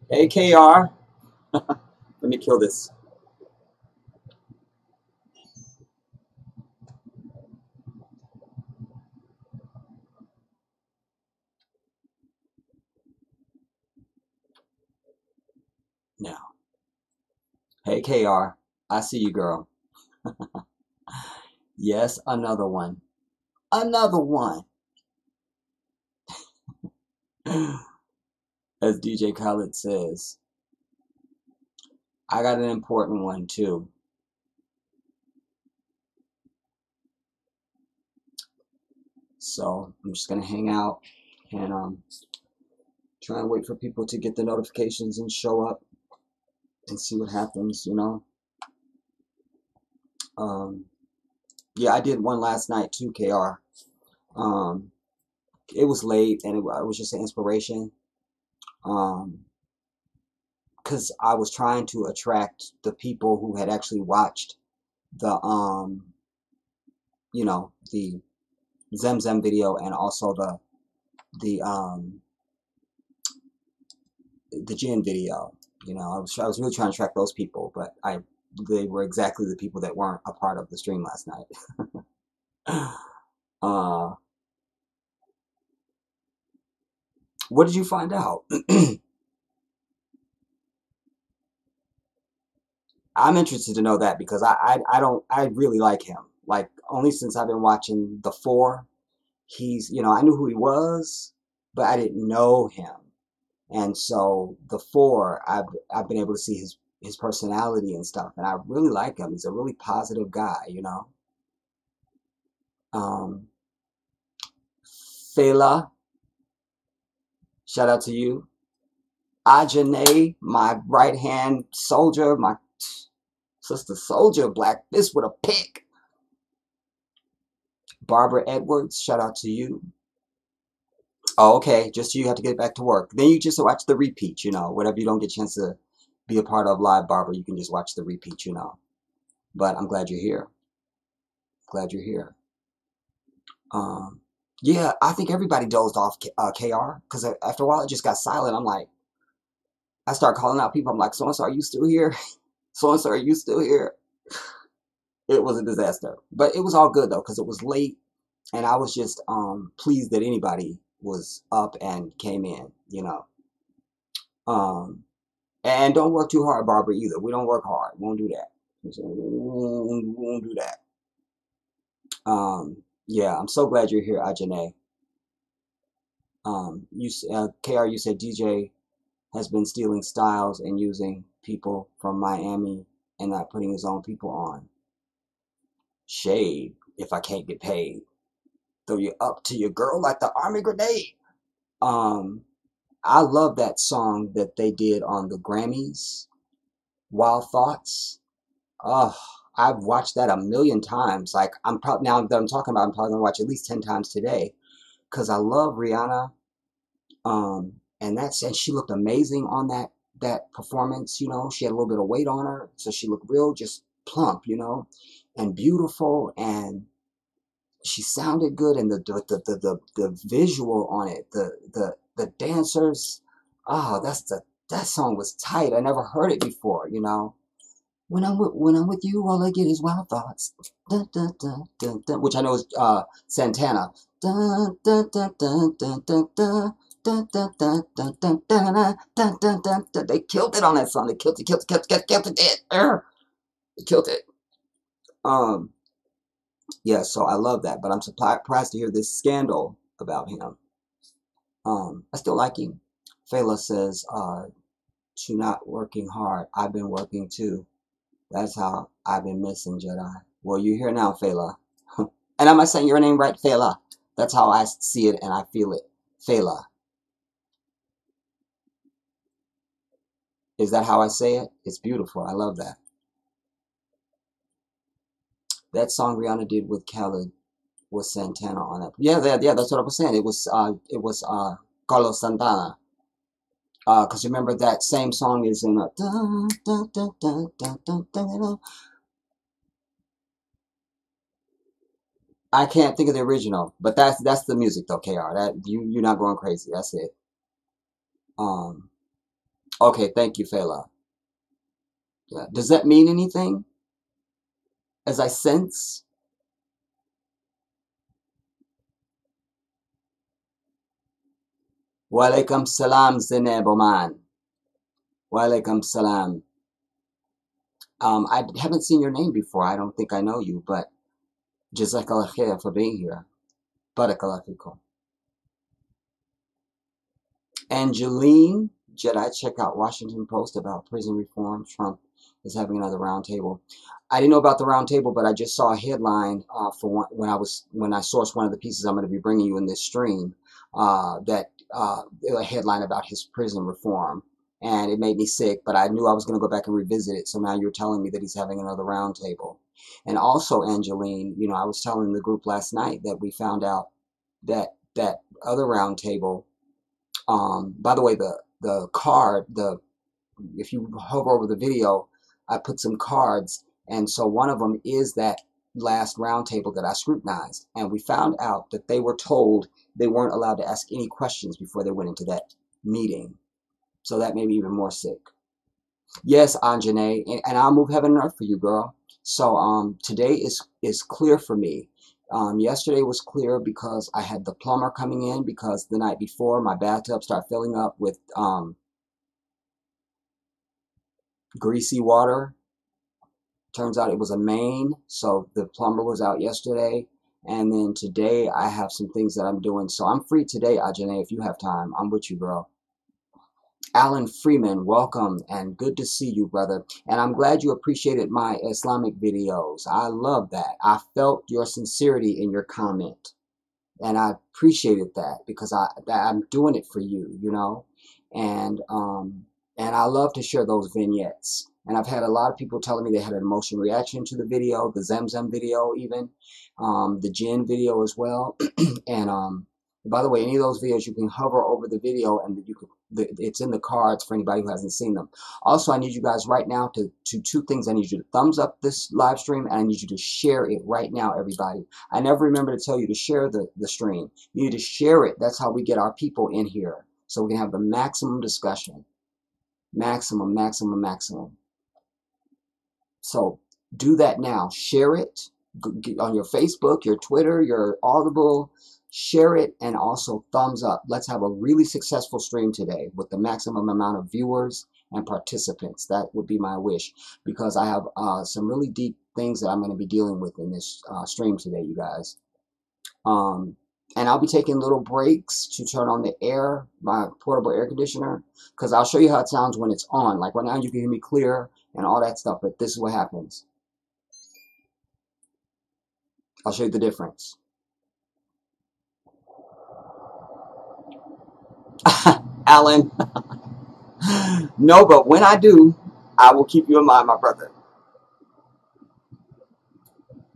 Hey, KR. Let me kill this. Now. Hey, KR. I see you, girl. Yes, another one. Another one. As DJ Khaled says, I got an important one too. So I'm just gonna hang out and try and wait for people to get the notifications and show up and see what happens, you know. Um, yeah, I did one last night too, KR. Um, it was late and it was just an inspiration. Um, because I was trying to attract the people who had actually watched the the Zemzem video and also the um the Jin video. I was really trying to track those people, but they were exactly the people that weren't a part of the stream last night. uh, what did you find out? I'm interested to know that because I really like him. Like only since I've been watching the four, I knew who he was, but I didn't know him. And so the four, I've been able to see his personality and stuff, and I really like him. He's a really positive guy. Um, Fela, shout out to you. Ajane, my right hand soldier, my sister soldier, black fist with a pick. Barbara Edwards, shout out to you. Oh, okay. Just so you have to get back to work. Then you just watch the repeat, you know. Whatever you don't get a chance to be a part of live, Barbara, you can just watch the repeat, you know. But I'm glad you're here. Glad you're here. Um, yeah, I think everybody dozed off KR because after a while it just got silent. I'm like, I start calling out people. I'm like, so and so, are you still here? So and so, are you still here? It was a disaster, but it was all good though because it was late, and I was just pleased that anybody was up and came in, you know. Um, and don't work too hard, Barbara, either. We don't work hard. We won't do that. We won't do that. Yeah, I'm so glad you're here, Ajane. KR, you said DJ has been stealing styles and using people from Miami and not putting his own people on. Shade if I can't get paid. Throw you up to your girl like the army grenade. Um, I love that song that they did on the Grammys, Wild Thoughts. Oh, I've watched that a million times. Like I'm probably now that I'm talking about, I'm probably gonna watch at least 10 times today because I love Rihanna. And she looked amazing on that performance. You know, she had a little bit of weight on her, so she looked real, just plump. You know, and beautiful, and she sounded good, and the visual on it, the dancers. Oh, that song was tight. I never heard it before. You know. When I'm with you, all I get is wild thoughts. Dun, dun, dun, dun, dun, which I know is Santana. Dun, dun, dun, dun, dun, dun, dun. Dun, dun, dun, dun, dun, dun, dun, dun, dun, dun, dun. They killed it on that song. They killed it, killed it, dead. They killed it. Um, yeah, so I love that, but I'm surprised to hear this scandal about him. I still like him. Fela says, to not working hard. I've been working too. That's how I've been missing Jedi. Well, you're here now, Fela. And am I saying your name right, Fela? That's how I see it and I feel it. Fela. Is that how I say it? It's beautiful. I love that. That song Rihanna did with Khaled was Santana on it. Yeah, that's what I was saying. It was Carlos Santana. Because remember that same song is in a dun, dun, dun, dun, dun, dun, dun, dun. I can't think of the original, but that's the music though, KR. That you're not going crazy. That's it. Um, okay, thank you, Fela. Yeah. Does that mean anything? As I sense? Walaikum salam, Zineb Oman. Walaikum salam. I haven't seen your name before. I don't think I know you, but Jazakallah khair for being here. Barakallah fikum. Angeline, Jedi, check out Washington Post about prison reform. Trump is having another roundtable. I didn't know about the roundtable, but I just saw a headline for when I sourced one of the pieces I'm going to be bringing you in this stream. That a headline about his prison reform, and it made me sick. But I knew I was going to go back and revisit it. So now you're telling me that he's having another roundtable. And also, Angeline, you know, I was telling the group last night that we found out that other roundtable. By the way, the card, the if you hover over the video, I put some cards, and so one of them is that last roundtable that I scrutinized, and we found out that they were told they weren't allowed to ask any questions before they went into that meeting. So that made me even more sick. Yes, Anjane, and I'll move heaven and earth for you, girl. So today is clear for me. Yesterday was clear because I had the plumber coming in because the night before my bathtub started filling up with greasy water. Turns out it was a main, so the plumber was out yesterday. And then today I have some things that I'm doing. So I'm free today, Ajane, if you have time. I'm with you, girl. Alan Freeman, welcome and good to see you, brother. And I'm glad you appreciated my Islamic videos. I love that. I felt your sincerity in your comment. And I appreciated that because I'm doing it for you, you know. And I love to share those vignettes. And I've had a lot of people telling me they had an emotional reaction to the video, the Zemzem video even, the Jinn video as well. And By the way, any of those videos, you can hover over the video and you could, it's in the cards for anybody who hasn't seen them. Also, I need you guys right now to two things. I need you to thumbs up this live stream, and I need you to share it right now, everybody. I never remember to tell you to share the stream. You need to share it. That's how we get our people in here, so we can have the maximum discussion. Maximum, maximum, maximum. So do that now. Share it on your Facebook, your Twitter, your Audible. Share it, and also thumbs up. Let's have a really successful stream today with the maximum amount of viewers and participants. That would be my wish, because I have some really deep things that I'm going to be dealing with in this stream today, you guys. And I'll be taking little breaks to turn on the air, my portable air conditioner, because I'll show you how it sounds when it's on. Like right now, you can hear me clear and all that stuff, but this is what happens. I'll show you the difference. Alan. No, but when I do, I will keep you in mind, my brother.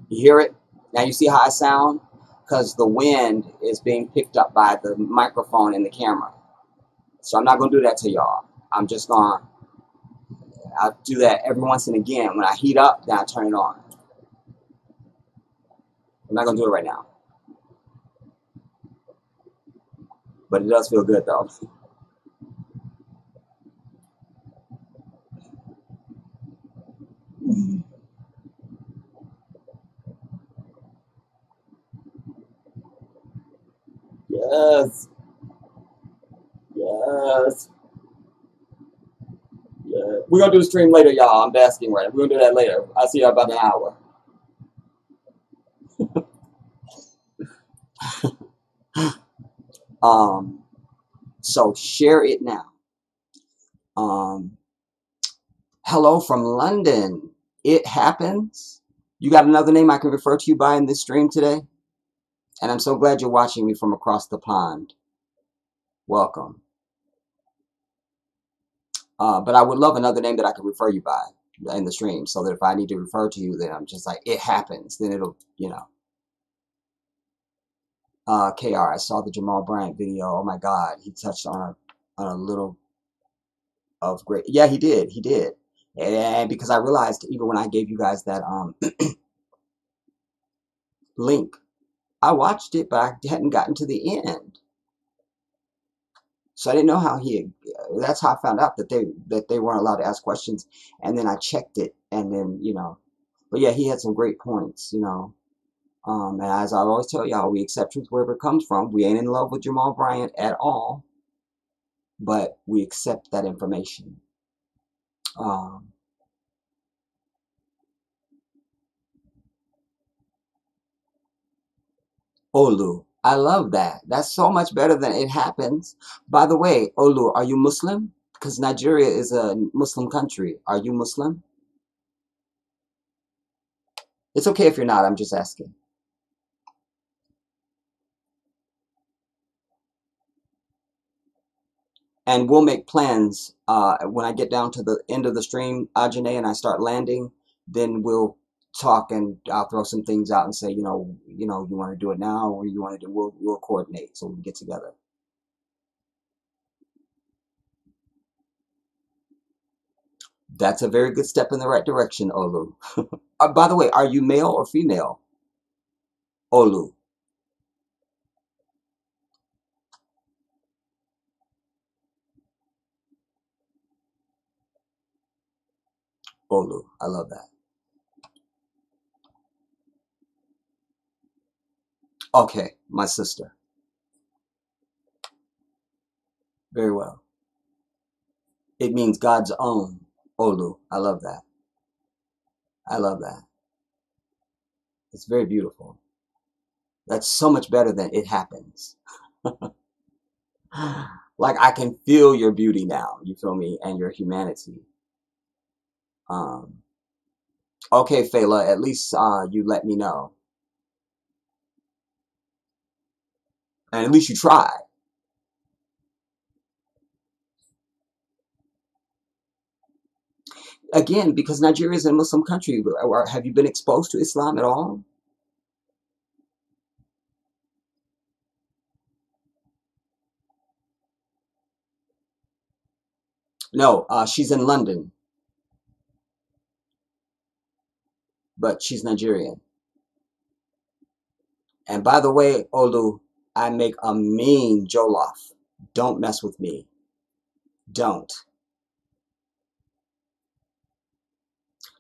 You hear it? Now you see how I sound? Because the wind is being picked up by the microphone and the camera. So I'm not going to do that to y'all. I'm just going to, I'll do that every once and again. When I heat up, then I turn it on. I'm not going to do it right now. But it does feel good, though. Yes. Yes. Yeah. We're going to do the stream later, y'all. I'm basking right now. We're going to do that later. I'll see you in about an hour. So share it now. Hello from London. It happens. You got another name I can refer to you by in this stream today? And I'm so glad you're watching me from across the pond. Welcome. But I would love another name that I could refer you by in the stream, so that if I need to refer to you, then I'm just like, it happens. Then it'll, you know. KR, I saw the Jamal Bryant video. Oh my God, he touched on a little of great. Yeah, he did. He did. And because I realized even when I gave you guys that link, I watched it, but I hadn't gotten to the end. So I didn't know how that's how I found out that they weren't allowed to ask questions. And then I checked it, and then, you know, but yeah, he had some great points, you know. And as I always tell y'all, we accept truth wherever it comes from. We ain't in love with Jamal Bryant at all, but we accept that information. Olu. I love that. That's so much better than it happens. By the way, Olu, are you Muslim? Because Nigeria is a Muslim country. Are you Muslim? It's okay if you're not. I'm just asking. And we'll make plans when I get down to the end of the stream, Ajane, and I start landing. Then we'll talk, and I'll throw some things out and say, you want to do it now, or you want to do. We'll coordinate so we can get together. That's a very good step in the right direction, Olu. By the way, are you male or female, Olu? Olu, I love that. Okay, my sister. Very well. It means God's own, Olu. I love that. I love that. It's very beautiful. That's so much better than it happens. Like, I can feel your beauty now, you feel me, and your humanity. Okay, Fela, at least you let me know. And at least you tried. Again, because Nigeria is a Muslim country, have you been exposed to Islam at all? No, she's in London, but she's Nigerian. And by the way, Olu, I make a mean jollof. Don't mess with me. Don't.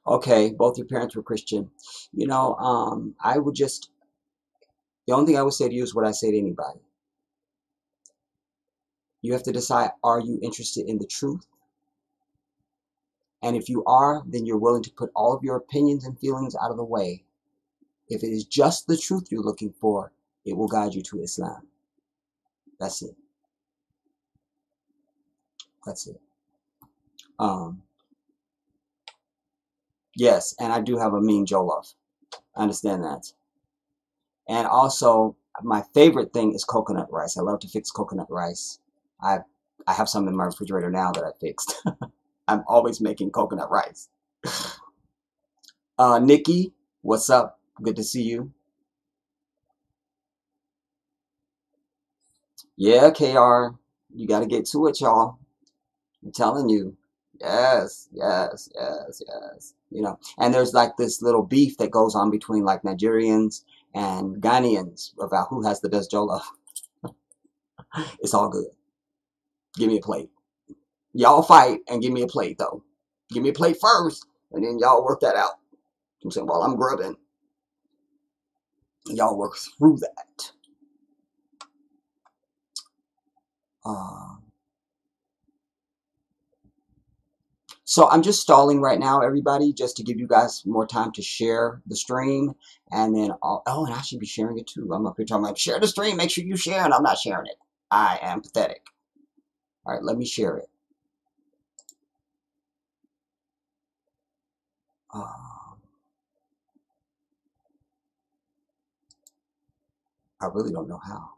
Okay, both your parents were Christian. I would just, the only thing I would say to you is what I say to anybody. You have to decide, are you interested in the truth? And if you are, then you're willing to put all of your opinions and feelings out of the way. If it is just the truth you're looking for, it will guide you to Islam. That's it. That's it. Um, yes, and I do have a mean jollof. I understand that. And also, my favorite thing is coconut rice. I love to fix coconut rice. I I have some in my refrigerator now that I fixed. I'm always making coconut rice. Nikki, what's up? Good to see you. Yeah, KR, you got to get to it, y'all. I'm telling you. Yes, yes, yes, yes. And there's like this little beef that goes on between like Nigerians and Ghanaians about who has the best jollof. It's all good. Give me a plate. Y'all fight and give me a plate though. Give me a plate first, and then y'all work that out. I'm saying, while I'm grubbing, y'all work through that. Uh, so I'm just stalling right now, everybody, just to give you guys more time to share the stream. And then, and I should be sharing it too. I'm up here talking about share the stream. Make sure you share, and I'm not sharing it. I am pathetic. All right, let me share it. I really don't know how.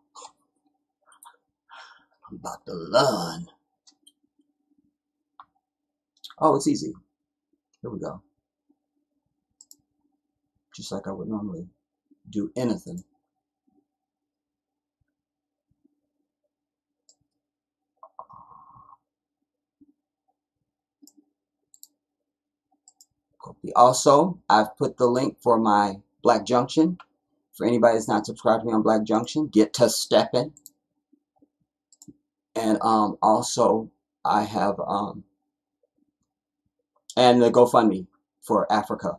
I'm about to learn. Oh, it's easy. Here we go. Just like I would normally do anything. Copy. Also, I've put the link for my Black Junction. For anybody that's not subscribed to me on Black Junction, get to stepping. And also, I have and the GoFundMe for Africa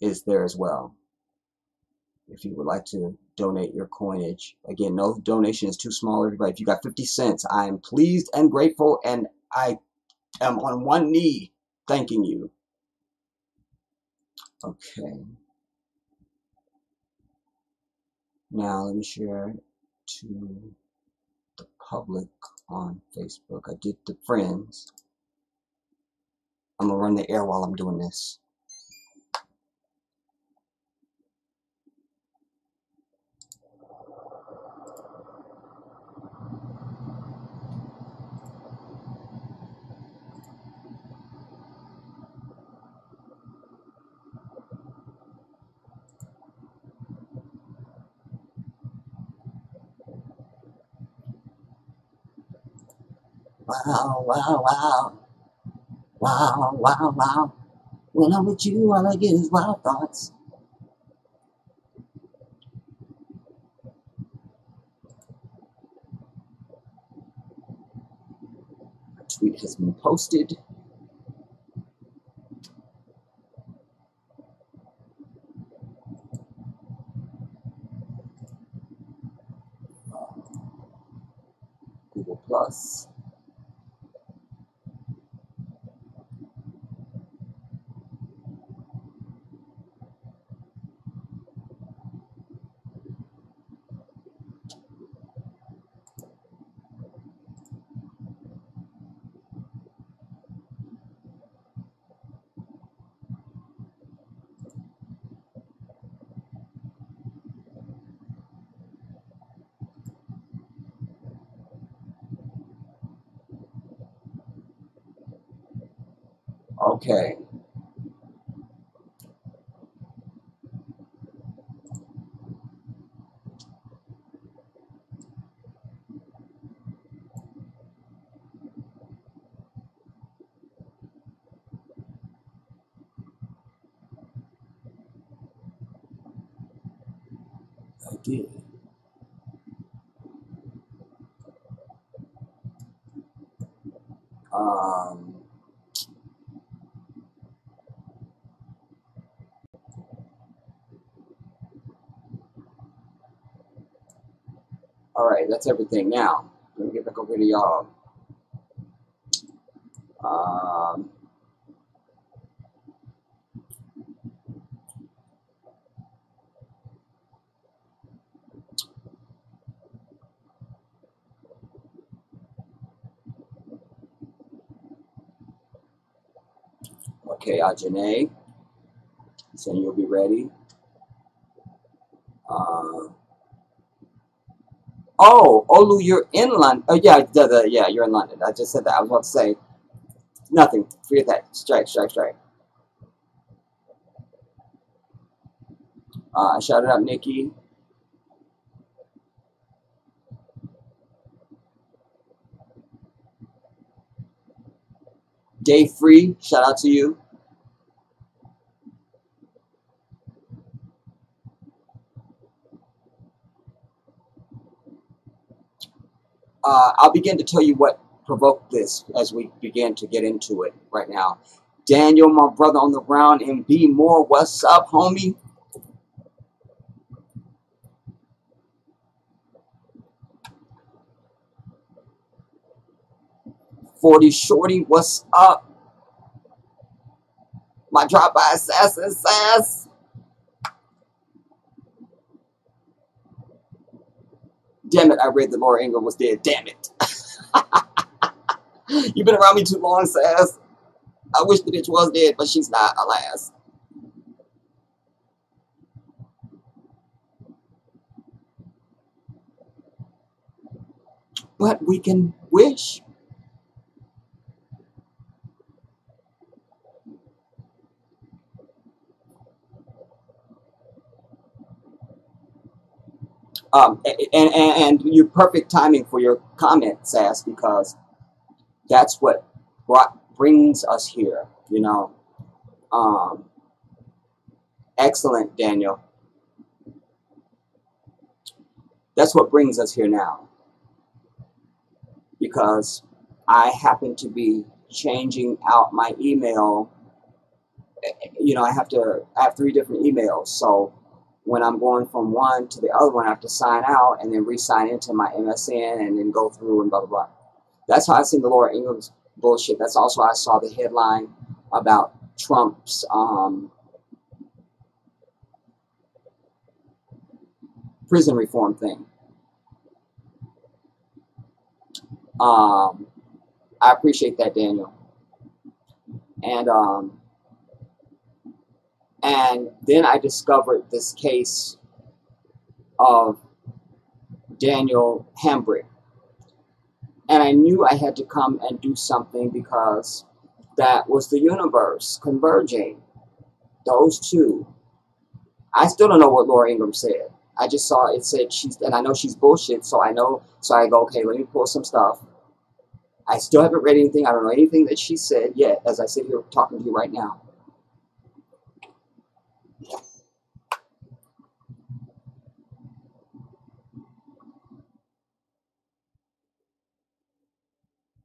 is there as well. If you would like to donate your coinage, again, no donation is too small. Everybody, if you got 50 cents, I am pleased and grateful, and I am on one knee thanking you. Okay. Now let me share it to the public on Facebook. I did the friends. I'm gonna run the air while I'm doing this. Wow, wow, wow. Wow, wow, wow. When I'm with you, all I get is wild thoughts. A tweet has been posted. Google Plus. Okay. did. All right, that's everything. Now, let me get back over to y'all. Um, okay, Janae, saying you'll be ready. Oh, Olu, you're in London. Oh, yeah, yeah, you're in London. I just said that. I was about to say nothing. Forget that. Strike, strike, strike. I shouted out Nikki. Day Free, shout out to you. I'll begin to tell you what provoked this as we begin to get into it right now. Daniel, my brother on the ground, and B Moore, what's up, homie? Forty Shorty, what's up? My drop by assassin sass. Damn it, I read that Laura Ingraham was dead. Damn it. You've been around me too long, sass. I wish the bitch was dead, but she's not, alas. But we can wish. And your perfect timing for your comment, Sass, because that's what brings us here, you know. Excellent, Daniel. That's what brings us here now, because I happen to be changing out my email. You know, I have 3 different emails, so when I'm going from one to the other one, I have to sign out and then re-sign into my MSN and then go through and blah, blah, blah. That's how I seen the Laura Ingraham's bullshit. That's also how I saw the headline about Trump's prison reform thing. I appreciate that, Daniel. And then I discovered this case of Daniel Hambrick. And I knew I had to come and do something because that was the universe converging. Those two. I still don't know what Laura Ingraham said. I just saw it said and I know she's bullshit, so I go, okay, let me pull some stuff. I still haven't read anything. I don't know anything that she said yet as I sit here talking to you right now.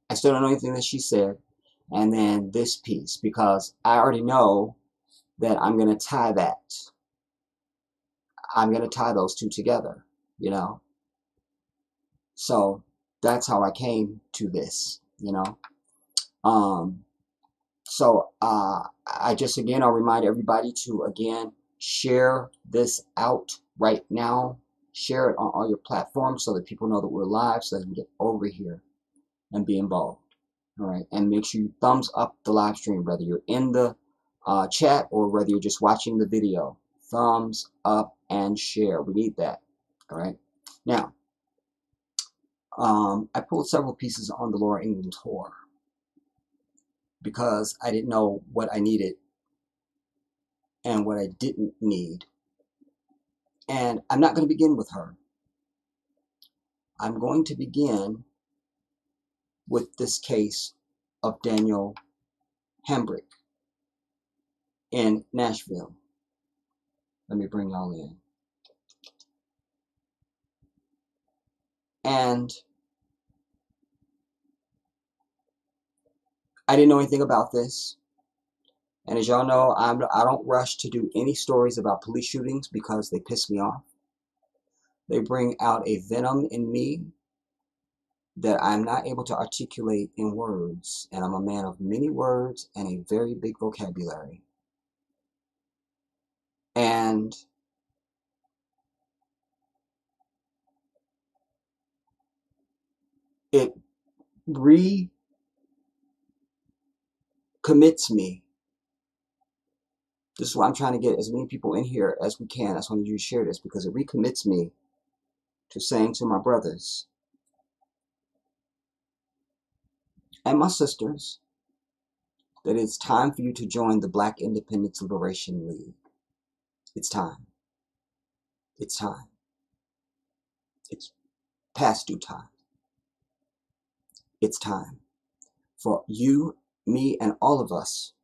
I still don't know anything that she said. And then this piece, because I already know that I'm going to tie that. I'm going to tie those two together, you know. So that's how I came to this, you know. I just, again, I'll remind everybody to, again, share this out right now. Share it on all your platforms so that people know that we're live, so they can get over here and be involved. All right, and make sure you thumbs up the live stream, whether you're in the chat or whether you're just watching the video. Thumbs up and share. We need that. All right. Now, I pulled several pieces on the Laura Ingraham tour because I didn't know what I needed and what I didn't need. And I'm not going to begin with her. I'm going to begin with this case of Daniel Hambrick in Nashville. Let me bring y'all in. And I didn't know anything about this. And as y'all know, I don't rush to do any stories about police shootings because they piss me off. They bring out a venom in me that I'm not able to articulate in words. And I'm a man of many words and a very big vocabulary. And it recommits me. This is why I'm trying to get as many people in here as we can. That's why I need you to share this, because it recommits me to saying to my brothers and my sisters that it's time for you to join the Black Independence Liberation League. It's time. It's time. It's past due time. It's time for you, me, and all of us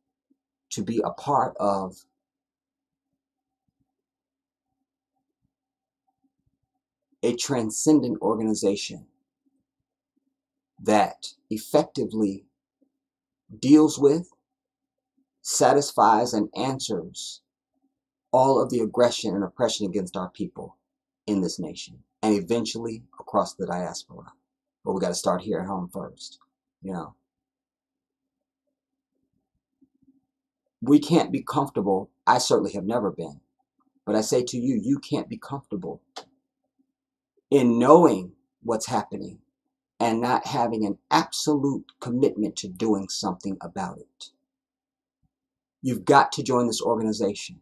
to be a part of a transcendent organization that effectively deals with, satisfies, and answers all of the aggression and oppression against our people in this nation, and eventually across the diaspora. But we got to start here at home first. You know, we can't be comfortable. I certainly have never been. But I say to you, you can't be comfortable in knowing what's happening and not having an absolute commitment to doing something about it. You've got to join this organization.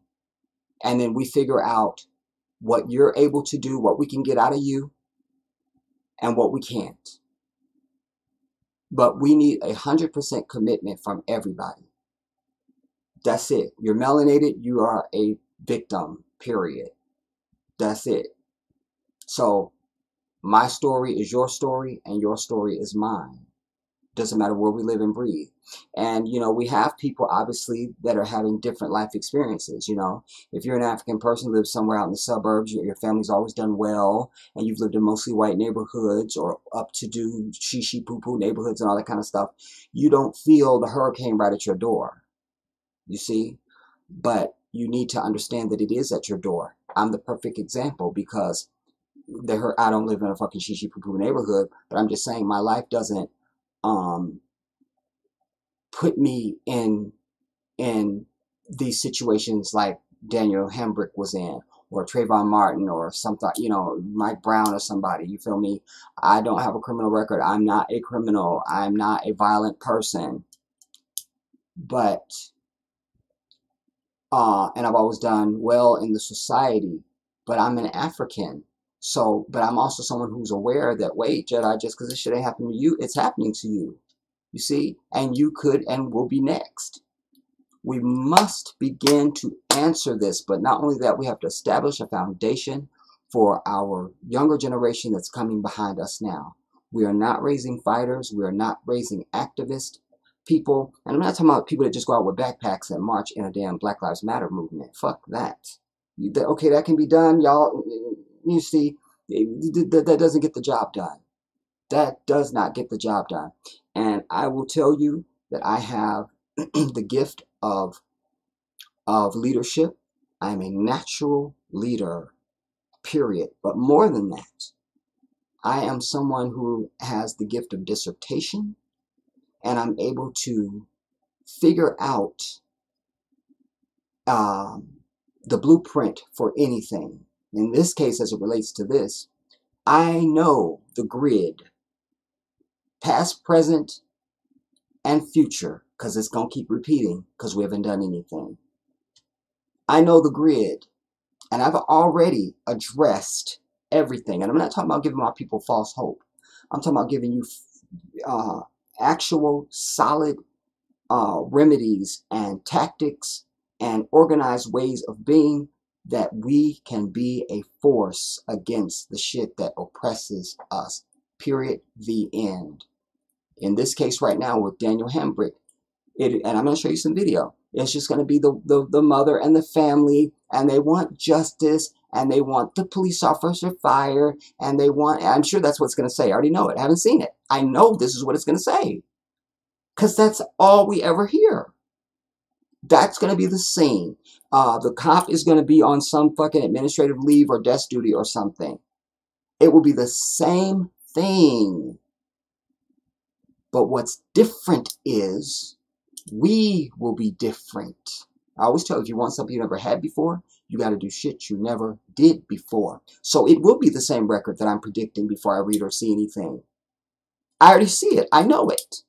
And then we figure out what you're able to do, what we can get out of you, and what we can't. But we need 100% commitment from everybody. That's it. You're melanated, you are a victim, period. That's it. So my story is your story, and your story is mine. Doesn't matter where we live and breathe. And, you know, we have people, obviously, that are having different life experiences. You know, if you're an African person who lives somewhere out in the suburbs, your family's always done well, and you've lived in mostly white neighborhoods or up-to-do she-poo-poo neighborhoods and all that kind of stuff, you don't feel the hurricane right at your door. You see? But you need to understand that it is at your door. I'm the perfect example because I don't live in a fucking she-poo-poo neighborhood, but I'm just saying my life doesn't put me in these situations like Daniel Hambrick was in, or Trayvon Martin, or something, you know, Mike Brown or somebody. You feel me? I don't have a criminal record. I'm not a criminal. I'm not a violent person. But and I've always done well in the society. But I'm an African. So, but I'm also someone who's aware that, wait, Jedi, just because this shit ain't happening to you, it's happening to you. You see? And you could and will be next. We must begin to answer this. But not only that, we have to establish a foundation for our younger generation that's coming behind us now. We are not raising fighters. We are not raising activist people. And I'm not talking about people that just go out with backpacks and march in a damn Black Lives Matter movement. Fuck that. Okay, that can be done, y'all. You see, that doesn't get the job done. That does not get the job done. And I will tell you that I have the gift of leadership. I'm a natural leader, period. But more than that, I am someone who has the gift of dissertation, and I'm able to figure out the blueprint for anything. In this case, as it relates to this, I know the grid, past, present, and future, because it's going to keep repeating because we haven't done anything. I know the grid, and I've already addressed everything. And I'm not talking about giving my people false hope. I'm talking about giving you actual solid remedies and tactics and organized ways of being that we can be a force against the shit that oppresses us. Period. The end. In this case right now with Daniel Hambrick, and I'm going to show you some video. It's just going to be the mother and the family, and they want justice, and they want the police officer fired, and they want, I'm sure that's what it's going to say. I already know it. I haven't seen it. I know this is what it's going to say. Because that's all we ever hear. That's going to be the scene. The cop is going to be on some fucking administrative leave or desk duty or something. It will be the same thing. But what's different is we will be different. I always tell you, if you want something you never had before, you got to do shit you never did before. So it will be the same record that I'm predicting before I read or see anything. I already see it. I know it.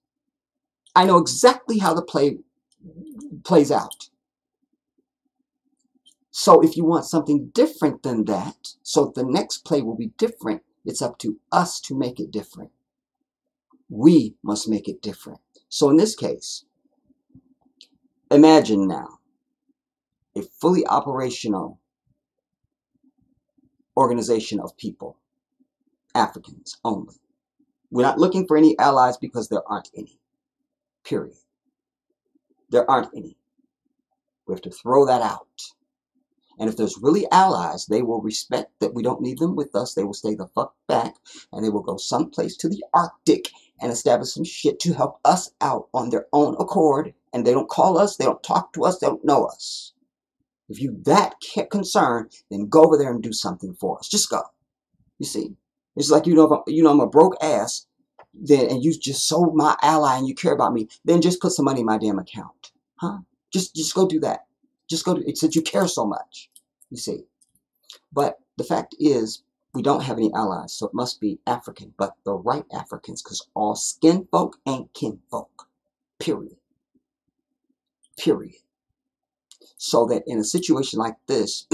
I know exactly how the play plays out. So if you want something different than that, so the next play will be different, it's up to us to make it different. We must make it different. So in this case, imagine now a fully operational organization of people, Africans only. We're not looking for any allies because there aren't any. Period. There aren't any. We have to throw that out. And if there's really allies, they will respect that we don't need them with us. They will stay the fuck back, and they will go someplace to the Arctic and establish some shit to help us out on their own accord. And they don't call us, they don't talk to us, they don't know us. If you that concerned, then go over there and do something for us. Just go. You see, it's like, I'm a broke ass, then, and you just sold my ally and you care about me, then just put some money in my damn account. Huh? Just go do that. Just go do it since you care so much. You see. But the fact is, we don't have any allies, so it must be African, but the right Africans, because all skin folk ain't kin folk. Period. Period. So that in a situation like this,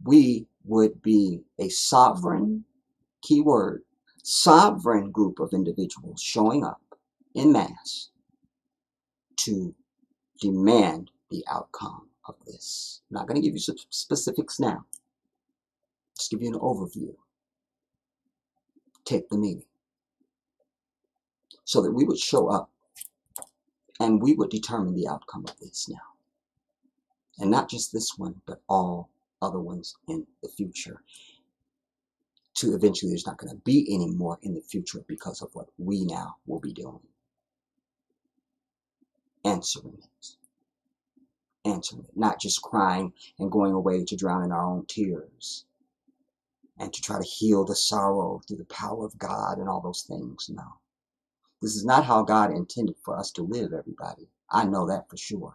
we would be a sovereign, keyword, sovereign group of individuals showing up in mass to demand the outcome of this. I'm not going to give you some specifics now. Just give you an overview. Take the meaning. So that we would show up and we would determine the outcome of this now. And not just this one, but all other ones in the future. To eventually, there's not going to be any more in the future because of what we now will be doing. Answering it. Answering it. Not just crying and going away to drown in our own tears. And to try to heal the sorrow through the power of God and all those things. No. This is not how God intended for us to live, everybody. I know that for sure.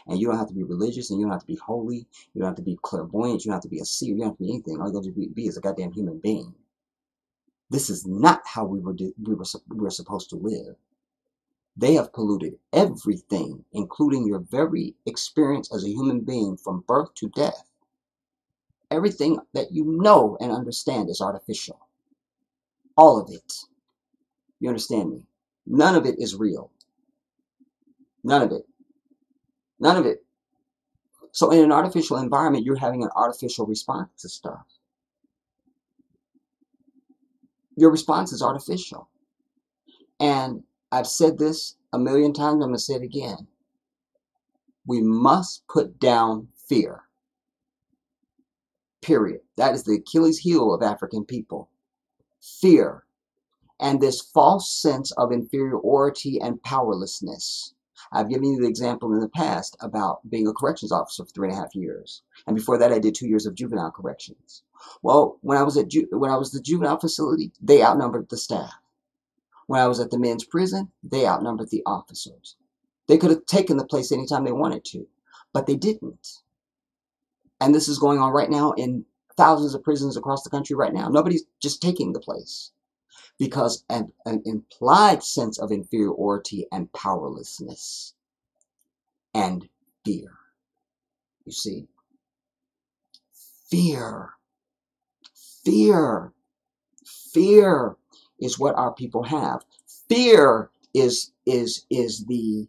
And you don't have to be religious, and you don't have to be holy. You don't have to be clairvoyant. You don't have to be a seer. You don't have to be anything. All you have to be is a goddamn human being. This is not how we were supposed to live. They have polluted everything, including your very experience as a human being from birth to death. Everything that you know and understand is artificial. All of it. You understand me? None of it is real. None of it. None of it. So in an artificial environment, you're having an artificial response to stuff. Your response is artificial. And I've said this a million times, I'm going to say it again. We must put down fear. Period. That is the Achilles heel of African people. Fear. And this false sense of inferiority and powerlessness. I've given you the example in the past about being a corrections officer for 3.5 years. And before that, I did 2 years of juvenile corrections. Well, when I was at the juvenile facility, they outnumbered the staff. When I was at the men's prison, they outnumbered the officers. They could have taken the place anytime they wanted to, but they didn't. And this is going on right now in thousands of prisons across the country right now. Nobody's just taking the place. Because an implied sense of inferiority and powerlessness and fear. You see? Fear. Fear. Fear is what our people have. Fear is the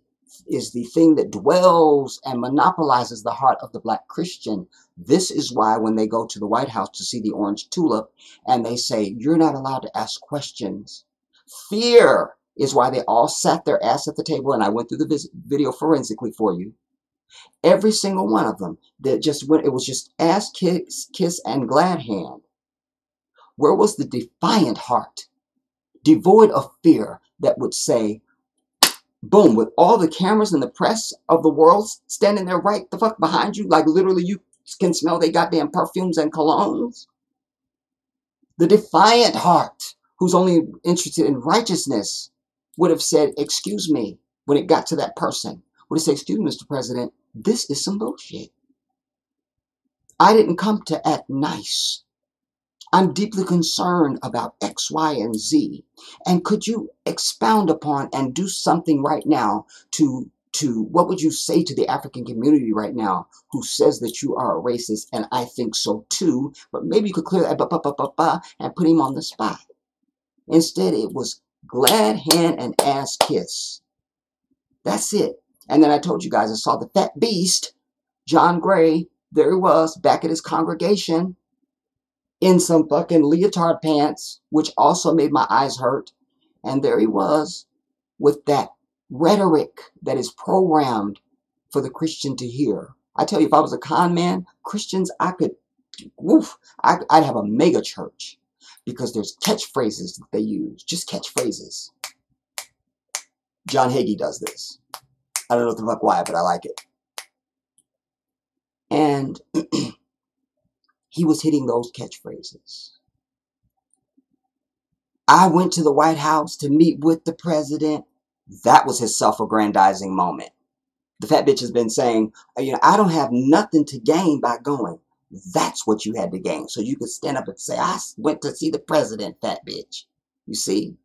thing that dwells and monopolizes the heart of the Black Christian. This is why when they go to the White House to see the orange tulip and they say, you're not allowed to ask questions. Fear is why they all sat their ass at the table, and I went through the video forensically for you. Every single one of them that just went, it was just ass, kiss, and glad hand. Where was the defiant heart, devoid of fear, that would say, boom, with all the cameras and the press of the world standing there right the fuck behind you, like literally you can smell their goddamn perfumes and colognes? The defiant heart, who's only interested in righteousness, would have said, excuse me, when it got to that person, would have said, excuse me, Mr. President, this is some bullshit. I didn't come to act nice. I'm deeply concerned about X, Y, and Z. And could you expound upon and do something right now to what would you say to the African community right now who says that you are a racist? And I think so too, but maybe you could clear that and put him on the spot. Instead, it was glad hand and ass kiss. That's it. And then I told you guys, I saw the fat beast, John Gray. There he was, back at his congregation, in some fucking leotard pants, which also made my eyes hurt. And there he was, with that rhetoric that is programmed for the Christian to hear. I tell you, if I was a con man, Christians, I'd have a mega church. Because there's catchphrases that they use. Just catchphrases. John Hagee does this. I don't know what the fuck why, but I like it. And he was hitting those catchphrases. I went to the White House to meet with the president. That was his self-aggrandizing moment. The fat bitch has been saying, I don't have nothing to gain by going. That's what you had to gain. So you could stand up and say, I went to see the president, fat bitch. You see?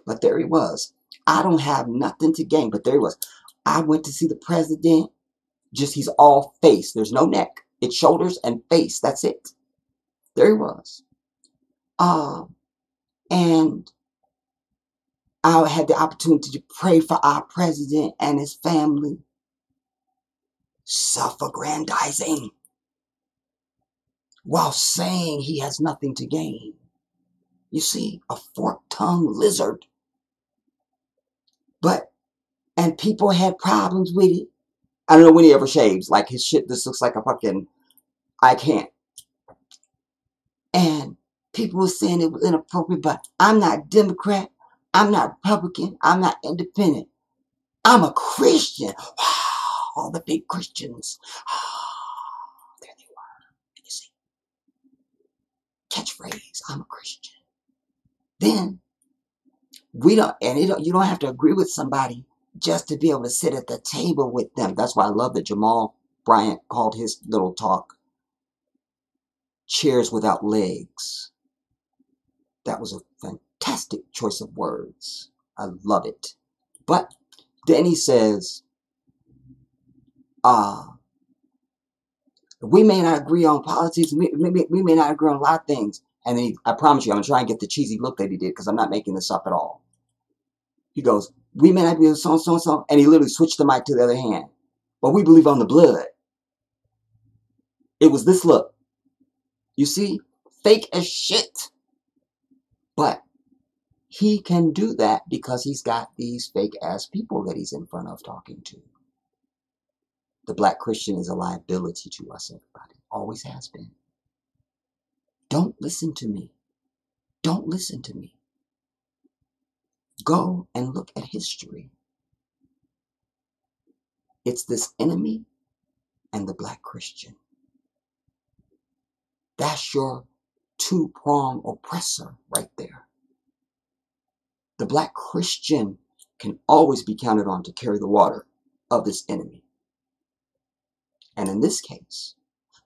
But there he was. I don't have nothing to gain. But there he was. I went to see the president. Just he's all face. There's no neck. It's shoulders and face. That's it. There he was. And I had the opportunity to pray for our president and his family. Self-aggrandizing. While saying he has nothing to gain. You see, a fork-tongued lizard. And people had problems with it. I don't know when he ever shaves. Like his shit, this looks like a fucking, I can't. And people were saying it was inappropriate, but I'm not Democrat. I'm not Republican. I'm not independent. I'm a Christian. Wow, all the big Christians. There they were. You see. Catchphrase, I'm a Christian. Then, you don't have to agree with somebody just to be able to sit at the table with them. That's why I love that Jamal Bryant called his little talk Chairs Without Legs. That was a fantastic choice of words. I love it. But then he says, we may not agree on politics. We may not agree on a lot of things. And then I promise you, I'm going to try and get the cheesy look that he did because I'm not making this up at all. He goes, we may not be so. And he literally switched the mic to the other hand. But we believe on the blood. It was this look. You see? Fake as shit. But he can do that because he's got these fake ass people that he's in front of talking to. The black Christian is a liability to us, everybody. Always has been. Don't listen to me. Don't listen to me. Go and look at history. It's this enemy and the black Christian. That's your two-pronged oppressor right there. The black Christian can always be counted on to carry the water of this enemy. And in this case,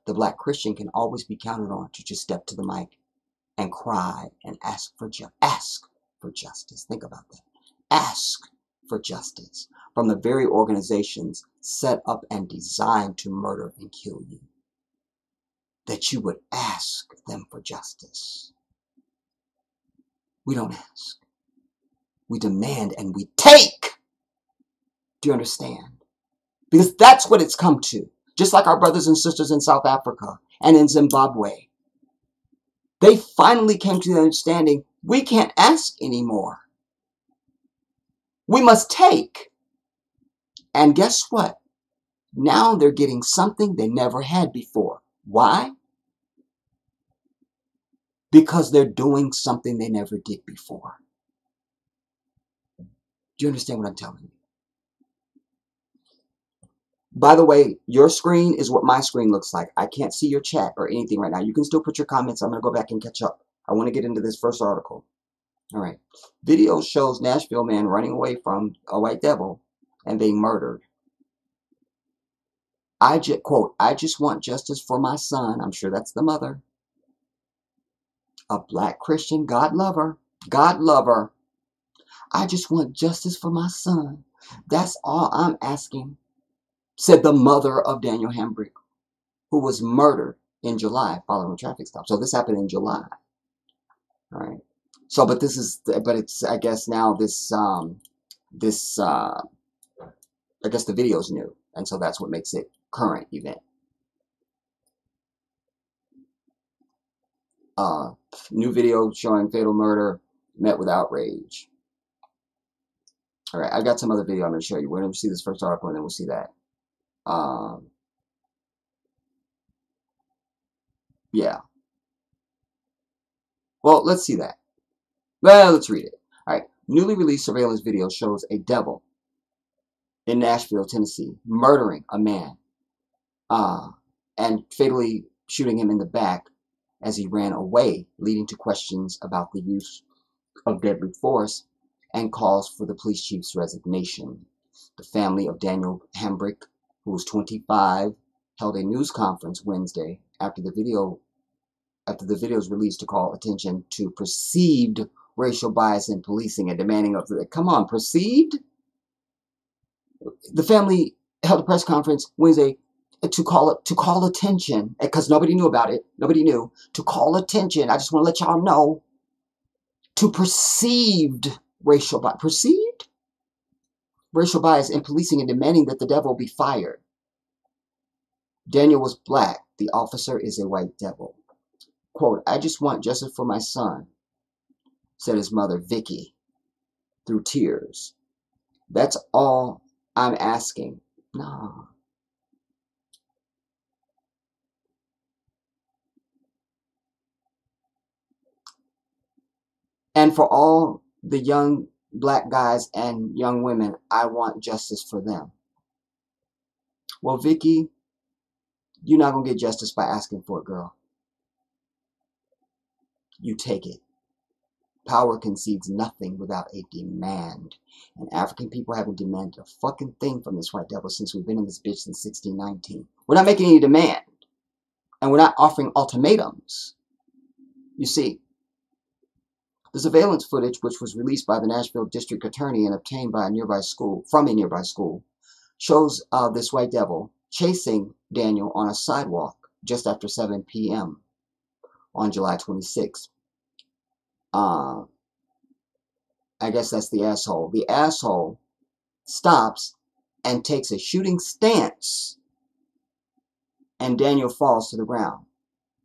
the black Christian can always be counted on to just step to the mic and cry and ask for justice. Think about that. Ask for justice from the very organizations set up and designed to murder and kill you. That you would ask them for justice. We don't ask. We demand and we take. Do you understand? Because that's what it's come to. Just like our brothers and sisters in South Africa and in Zimbabwe. They finally came to the understanding we can't ask anymore. We must take. And guess what? Now they're getting something they never had before. Why? Because they're doing something they never did before. Do you understand what I'm telling you? By the way, your screen is what my screen looks like. I can't see your chat or anything right now. You can still put your comments. I'm going to go back and catch up. I want to get into this first article. All right. Video shows Nashville man running away from a white devil and being murdered. Quote, I just want justice for my son. I'm sure that's the mother. A black Christian God lover. God lover. I just want justice for my son. That's all I'm asking, said the mother of Daniel Hambrick, who was murdered in July following a traffic stop. So this happened in July. All right. So, but it's, I guess now I guess the video's new. And so that's what makes it current event. New video showing fatal murder met with outrage. All right, I got some other video I'm going to show you. We're going to see this first article and then we'll see that. Yeah. Well, let's see that. Well, let's read it. All right. Newly released surveillance video shows a devil in Nashville, Tennessee, murdering a man and fatally shooting him in the back as he ran away, leading to questions about the use of deadly force and calls for the police chief's resignation. The family of Daniel Hambrick, who was 25, held a news conference Wednesday after the video's release to call attention to perceived racial bias in policing and demanding of the, come on, perceived? The family held a press conference Wednesday to call attention, because nobody knew about it. Nobody knew. To call attention, I just want to let y'all know, to perceived racial bias in policing and demanding that the devil be fired. Daniel was black. The officer is a white devil. Quote, I just want justice for my son, said his mother, Vicky, through tears. That's all I'm asking. Nah. And for all the young black guys and young women, I want justice for them. Well, Vicky, you're not going to get justice by asking for it, girl. You take it. Power concedes nothing without a demand. And African people haven't demanded a fucking thing from this white devil since we've been in this bitch since 1619. We're not making any demand. And we're not offering ultimatums. You see, the surveillance footage, which was released by the Nashville district attorney and obtained by from a nearby school, shows this white devil chasing Daniel on a sidewalk just after 7 p.m. on July 26th. I guess that's the asshole. The asshole stops and takes a shooting stance, and Daniel falls to the ground.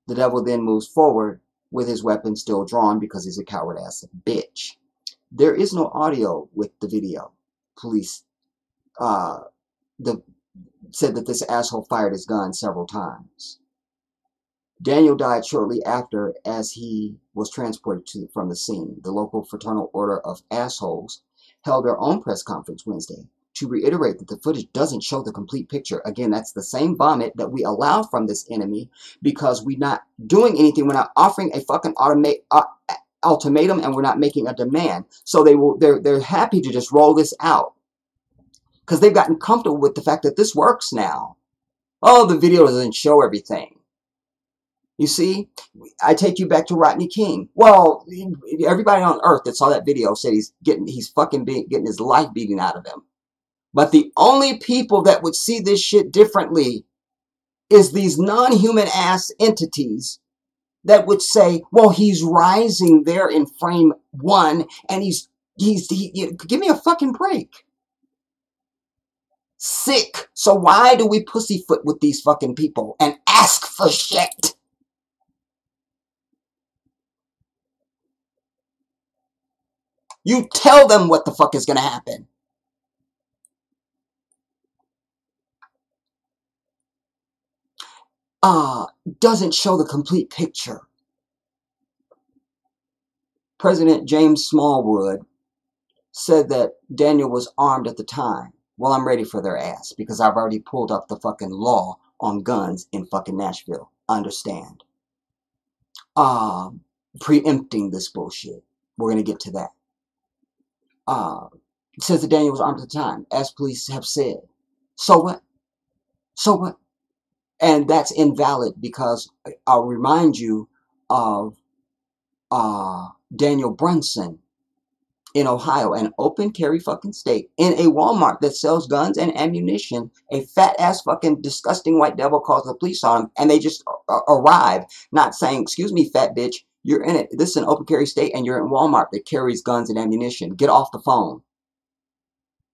The devil then moves forward with his weapon still drawn because he's a coward-ass bitch. There is no audio with the video. Police said that this asshole fired his gun several times. Daniel died shortly after as he was transported from the scene. The local Fraternal Order of Assholes held their own press conference Wednesday to reiterate that the footage doesn't show the complete picture. Again, that's the same vomit that we allow from this enemy because we're not doing anything. We're not offering a fucking ultimatum, and we're not making a demand. So they're happy to just roll this out because they've gotten comfortable with the fact that this works now. Oh, the video doesn't show everything. You see, I take you back to Rodney King. Well, everybody on earth that saw that video said he's getting his life beaten out of him. But the only people that would see this shit differently is these non-human ass entities that would say, well, he's rising there in frame 1 and he give me a fucking break. Sick. So why do we pussyfoot with these fucking people and ask for shit? You tell them what the fuck is going to happen. uh, doesn't show the complete picture. President James Smallwood said that Daniel was armed at the time. Well, I'm ready for their ass because I've already pulled up the fucking law on guns in fucking Nashville. Understand? Preempting this bullshit. We're gonna get to that. It says that Daniel was armed at the time, as police have said. So what? So what? And that's invalid because I'll remind you of Daniel Brunson in Ohio, an open carry fucking state, in a Walmart that sells guns and ammunition. A fat ass fucking disgusting white devil calls the police on him, and they just arrive, not saying, "Excuse me, fat bitch, you're in it. This is an open carry state, and you're in Walmart that carries guns and ammunition. Get off the phone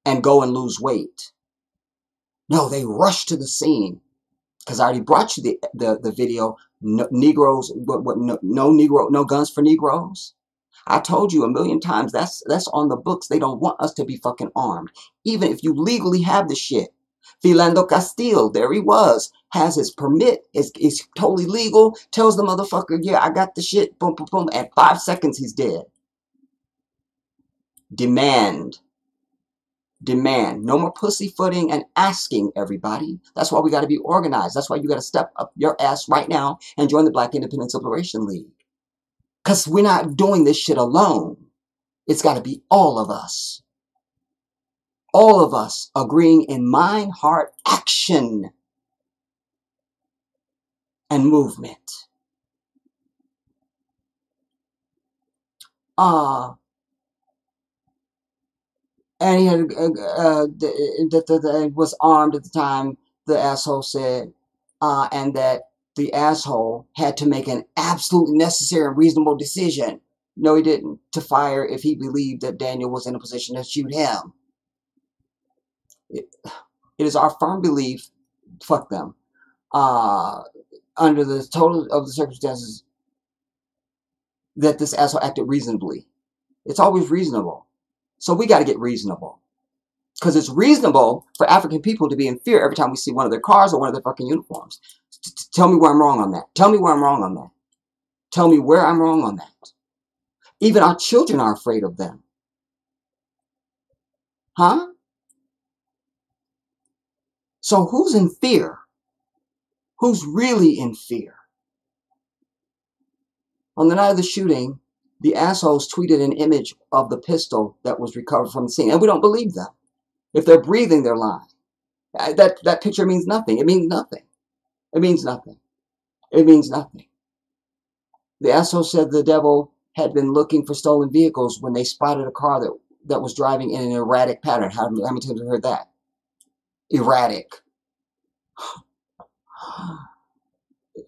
and go and lose weight." No, they rush to the scene because I already brought you the video. No, Negroes, no guns for Negroes. I told you a million times that's on the books. They don't want us to be fucking armed, even if you legally have the shit. Philando Castile, there he was, has his permit, is totally legal. Tells the motherfucker, "Yeah, I got the shit." Boom, boom, boom. At 5 seconds, he's dead. Demand. No more pussyfooting and asking, everybody. That's why we got to be organized. That's why you got to step up your ass right now and join the Black Independence Liberation League. Because we're not doing this shit alone. It's got to be all of us. All of us agreeing in mind, heart, action, and movement. And he had that was armed at the time, the asshole said, and that the asshole had to make an absolutely necessary and reasonable decision. No, he didn't. To fire if he believed that Daniel was in a position to shoot him. It is our firm belief, fuck them, under the total of the circumstances, that this asshole acted reasonably. It's always reasonable. So we got to get reasonable. Because it's reasonable for African people to be in fear every time we see one of their cars or one of their fucking uniforms. Tell me where I'm wrong on that. Tell me where I'm wrong on that. Tell me where I'm wrong on that. Even our children are afraid of them. Huh? So who's in fear? Who's really in fear? On the night of the shooting, the assholes tweeted an image of the pistol that was recovered from the scene. And we don't believe them. If they're breathing, they're lying. That picture means nothing. It means nothing. It means nothing. It means nothing. The asshole said the devil had been looking for stolen vehicles when they spotted a car that was driving in an erratic pattern. How many times have you heard that? Erratic.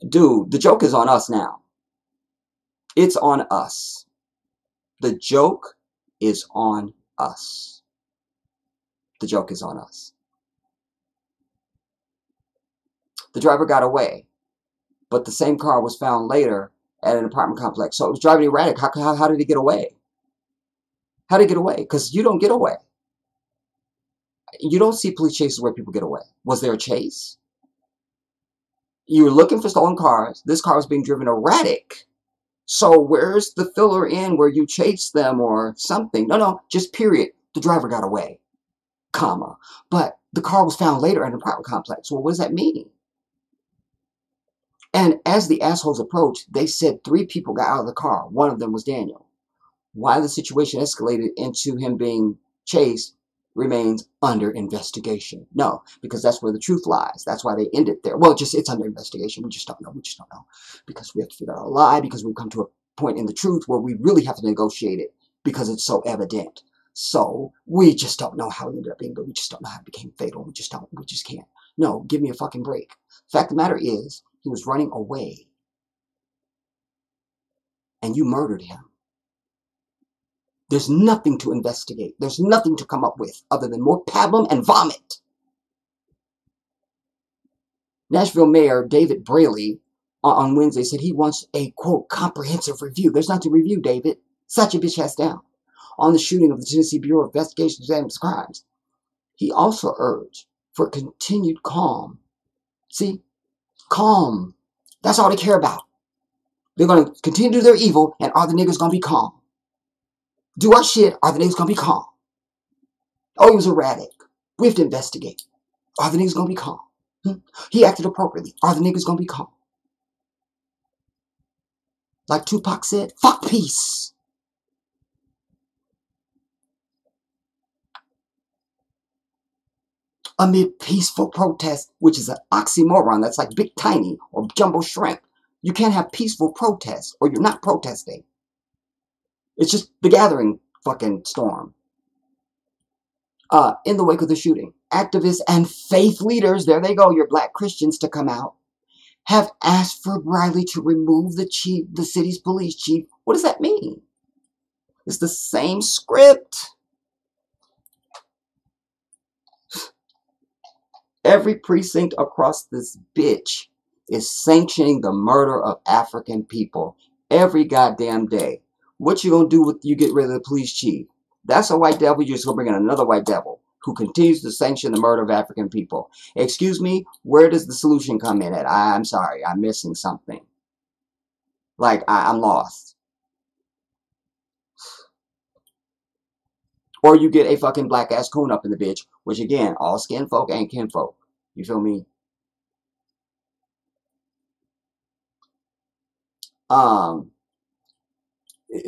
Dude, the joke is on us now. It's on us. The joke is on us. The joke is on us. The driver got away, but the same car was found later at an apartment complex. So it was driving erratic. How did he get away? How did he get away? Because you don't get away. You don't see police chases where people get away. Was there a chase? You were looking for stolen cars. This car was being driven erratic. So where's the filler in where you chase them or something? No, just period. The driver got away, comma. But the car was found later at an apartment complex. Well, what does that mean? And as the assholes approached, they said 3 people got out of the car. One of them was Daniel. Why the situation escalated into him being chased remains under investigation. No, because that's where the truth lies. That's why they ended there. Well, it's under investigation. We just don't know. Because we have to figure out a lie, because we've come to a point in the truth where we really have to negotiate it because it's so evident. So we just don't know how it ended up being, but we just don't know how it became fatal. We just can't. No, give me a fucking break. The fact of the matter is, he was running away. And you murdered him. There's nothing to investigate. There's nothing to come up with other than more pablum and vomit. Nashville Mayor David Braley on Wednesday said he wants a, quote, comprehensive review. There's nothing to review, David. Such a bitch ass down. On the shooting of the Tennessee Bureau of Investigation of Examines Crimes. He also urged for continued calm. See, Calm. That's all they care about. They're going to continue to do their evil, and are the niggas going to be calm? Do our shit, are the niggas going to be calm? Oh, he was erratic. We have to investigate. Are the niggas going to be calm? He acted appropriately. Are the niggas going to be calm? Like Tupac said, fuck peace. Amid peaceful protest, which is an oxymoron. That's like Big Tiny or Jumbo Shrimp. You can't have peaceful protest or you're not protesting. It's just the gathering fucking storm. In the wake of the shooting, activists and faith leaders, there they go, your black Christians to come out, have asked for Riley to remove the city's police chief. What does that mean? It's the same script. Every precinct across this bitch is sanctioning the murder of African people every goddamn day. What you gonna do with you get rid of the police chief? That's a white devil. You're just gonna bring in another white devil who continues to sanction the murder of African people. Excuse me, where does the solution come in at? I'm sorry, I'm missing something. Like, I'm lost. Or you get a fucking black ass coon up in the bitch, which again, all skin folk ain't kinfolk. You feel me?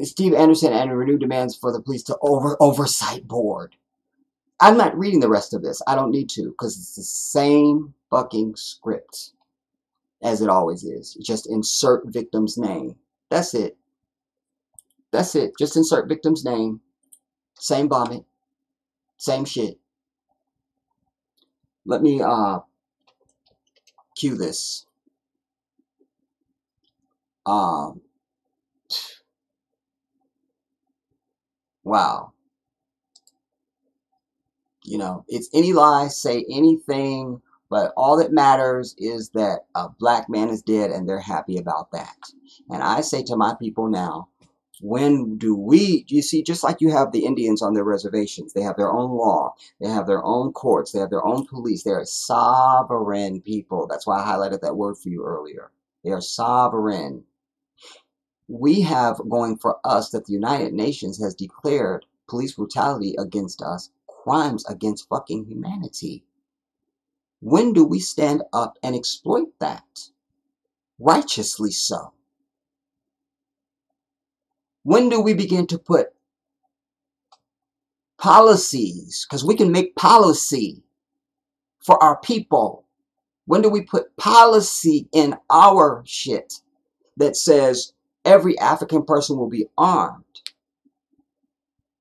Steve Anderson and renewed demands for the police to oversight board. I'm not reading the rest of this. I don't need to, because it's the same fucking script as it always is. Just insert victim's name. That's it. That's it. Just insert victim's name. Same vomit. Same shit. Let me cue this. Wow. You know, it's any lie, say anything, but all that matters is that a black man is dead and they're happy about that. And I say to my people now, when do we, you see, just like you have the Indians on their reservations, they have their own law, they have their own courts, they have their own police, they're a sovereign people. That's why I highlighted that word for you earlier. They are sovereign. We have going for us that the United Nations has declared police brutality against us crimes against fucking humanity. When do we stand up and exploit that? Righteously so. When do we begin to put policies, because we can make policy for our people. When do we put policy in our shit that says every African person will be armed?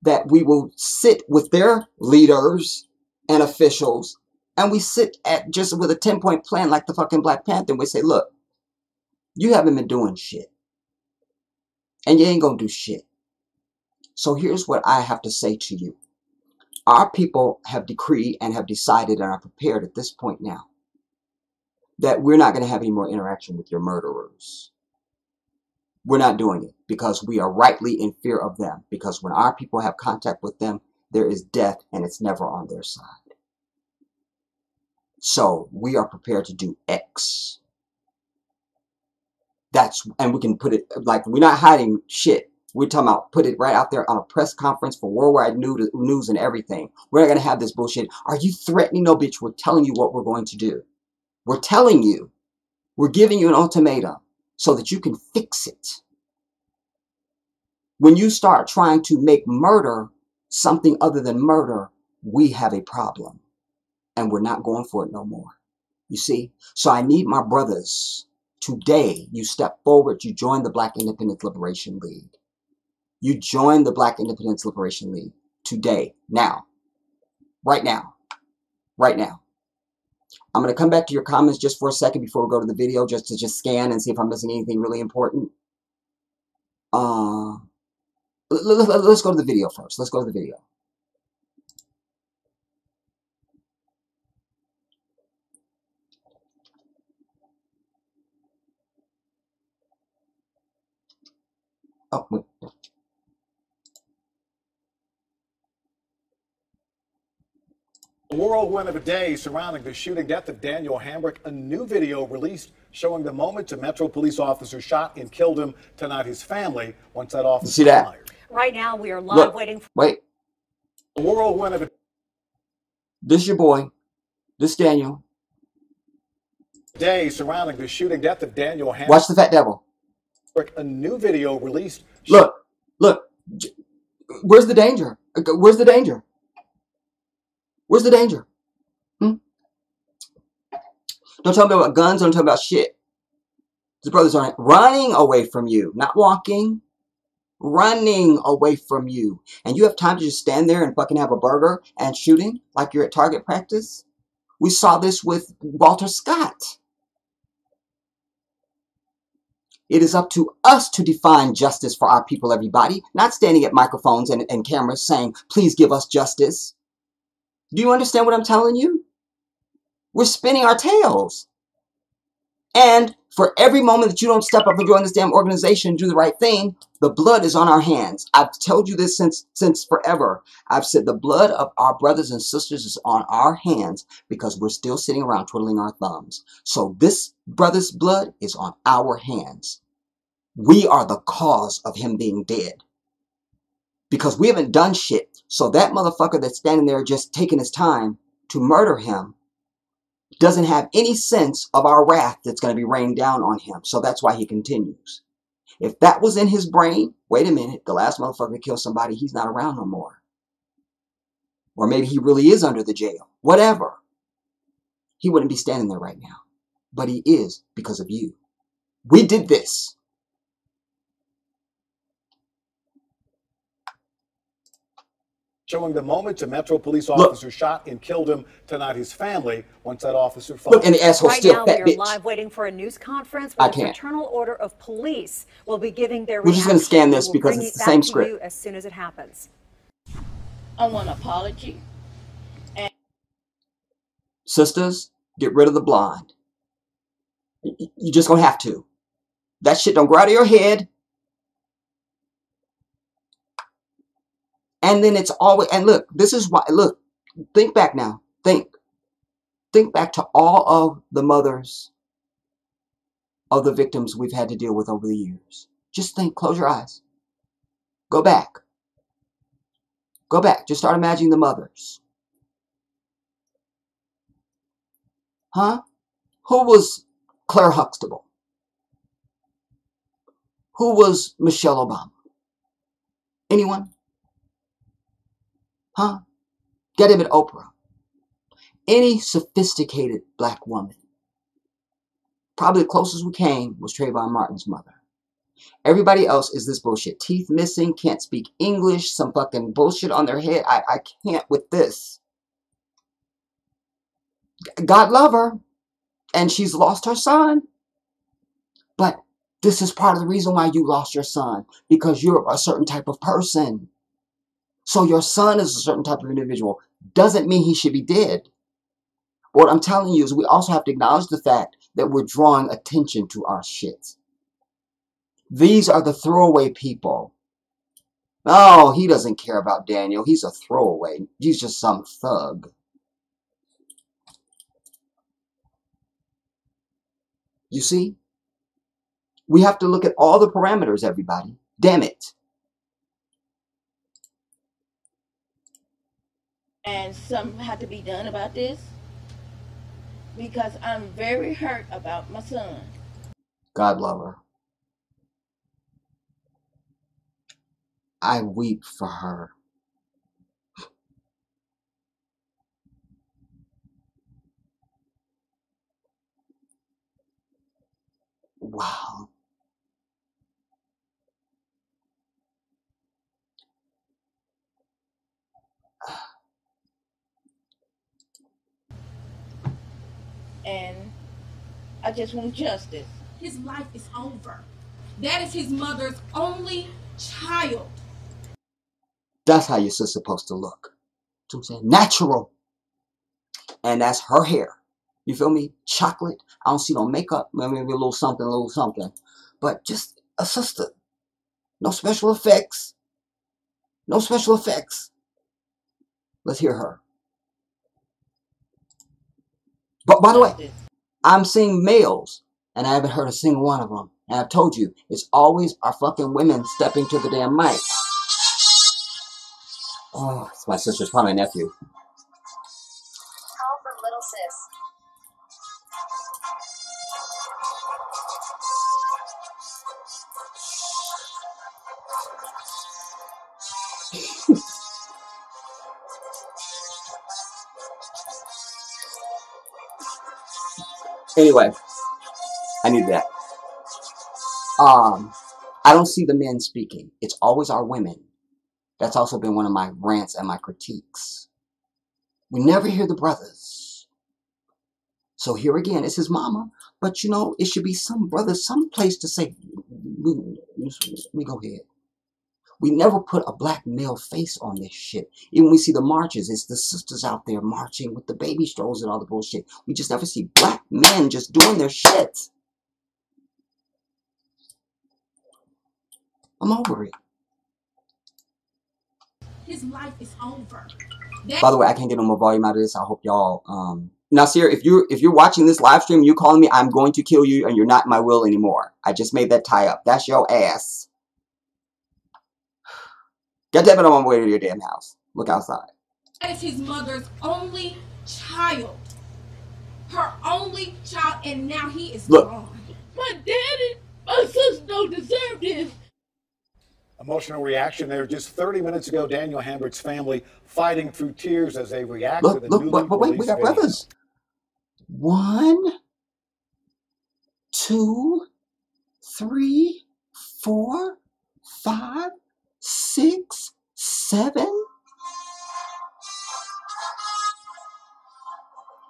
That we will sit with their leaders and officials, and we sit at just with a 10-point plan like the fucking Black Panther, and we say, look, you haven't been doing shit, and you ain't gonna do shit. So here's what I have to say to you. Our people have decreed and have decided and are prepared at this point now that we're not going to have any more interaction with your murderers. We're not doing it because we are rightly in fear of them. Because when our people have contact with them, there is death and it's never on their side. So we are prepared to do X. And we can put it, like, we're not hiding shit. We're talking about put it right out there on a press conference for worldwide news and everything. We're not going to have this bullshit. Are you threatening? No, bitch. We're telling you what we're going to do. We're telling you. We're giving you an ultimatum so that you can fix it. When you start trying to make murder something other than murder, we have a problem. And we're not going for it no more. You see? So I need my brothers. Today, you step forward. You join the Black Independence Liberation League. You join the Black Independence Liberation League. Today. Now. Right now. Right now. I'm going to come back to your comments just for a second before we go to the video, just to scan and see if I'm missing anything really important. Let's go to the video first. Let's go to the video. Oh, wait. A whirlwind of a day surrounding the shooting death of Daniel Hambrick. A new video released showing the moment a Metro police officer shot and killed him. Tonight, his family wants that officer see that? fired. Right now, we are live. Look, waiting for... Wait. A whirlwind of a This your boy. This Daniel. day surrounding the shooting death of Daniel Hambrick. Watch the fat devil. A new video released. Look. Where's the danger? Where's the danger? Where's the danger? Don't tell me about guns. Don't tell me about shit. The brothers aren't running away from you. Not walking. Running away from you. And you have time to just stand there and fucking have a burger and shooting like you're at target practice? We saw this with Walter Scott. It is up to us to define justice for our people, everybody. Not standing at microphones and cameras saying, please give us justice. Do you understand what I'm telling you? We're spinning our tails. And for every moment that you don't step up and join this damn organization and do the right thing, the blood is on our hands. I've told you this since forever. I've said the blood of our brothers and sisters is on our hands because we're still sitting around twiddling our thumbs. So this brother's blood is on our hands. We are the cause of him being dead. Because we haven't done shit. So that motherfucker that's standing there just taking his time to murder him doesn't have any sense of our wrath that's going to be rained down on him. So that's why he continues. If that was in his brain, wait a minute, the last motherfucker that killed somebody, he's not around no more. Or maybe he really is under the jail. Whatever. He wouldn't be standing there right now. But he is because of you. We did this. Showing the moment a Metro police officer shot and killed him. Tonight, his family wants that officer fired. Look, and the asshole right still now, fat we are bitch. live waiting for a news conference where the Fraternal Order of Police will be giving their We're just going to scan this because it's the same script. You as soon as it happens. I want an apology. Sisters, get rid of the blonde. You're just going to have to. That shit don't grow out of your head. And then it's always, and look, this is why, look, think back now. Think back to all of the mothers of the victims we've had to deal with over the years. Just think, close your eyes. Go back. Go back. Just start imagining the mothers. Huh? Who was Claire Huxtable? Who was Michelle Obama? Anyone? Huh? Get him at Oprah. Any sophisticated black woman. Probably the closest we came was Trayvon Martin's mother. Everybody else is this bullshit. Teeth missing, can't speak English, some fucking bullshit on their head. I can't with this. God love her. And she's lost her son. But this is part of the reason why you lost your son. Because you're a certain type of person. So your son is a certain type of individual. Doesn't mean he should be dead. What I'm telling you is we also have to acknowledge the fact that we're drawing attention to our shit. These are the throwaway people. Oh, he doesn't care about Daniel. He's a throwaway. He's just some thug. You see? We have to look at all the parameters, everybody. Damn it. And something had to be done about this because I'm very hurt about my son. God love her. I weep for her. Wow. And I just want justice. His life is over. That is his mother's only child. That's how you're supposed to look. You know what I'm saying? Natural. And that's her hair. You feel me? Chocolate. I don't see no makeup. Maybe a little something. But just a sister. No special effects. No special effects. Let's hear her. But by the way, justice. I'm seeing males, and I haven't heard a single one of them. And I've told you, it's always our fucking women stepping to the damn mic. Oh, it's my sister's, probably my nephew. Call from little sis. Anyway, I need that. I don't see the men speaking. It's always our women. That's also been one of my rants and my critiques. We never hear the brothers. So here again, it's his mama. But you know, it should be some brother, some place to say, let me go ahead. We never put a black male face on this shit. Even when we see the marches, it's the sisters out there marching with the baby strolls and all the bullshit. We just never see black men just doing their shit. I'm over it. His life is over. By the way, I can't get no more volume out of this. I hope y'all now, Sierra, if you're watching this live stream, you calling me, I'm going to kill you and you're not in my will anymore. I just made that tie up. That's your ass. God damn it, I'm on my way to your damn house. Look outside. That is his mother's only child. Her only child, and now he is gone. My daddy, my sister don't deserve this. Emotional reaction there. Just 30 minutes ago, Daniel Hambrick's family fighting through tears as they react to the newly but wait, we released got video. brothers. 1, 2, 3, 4, 5, 6, 7.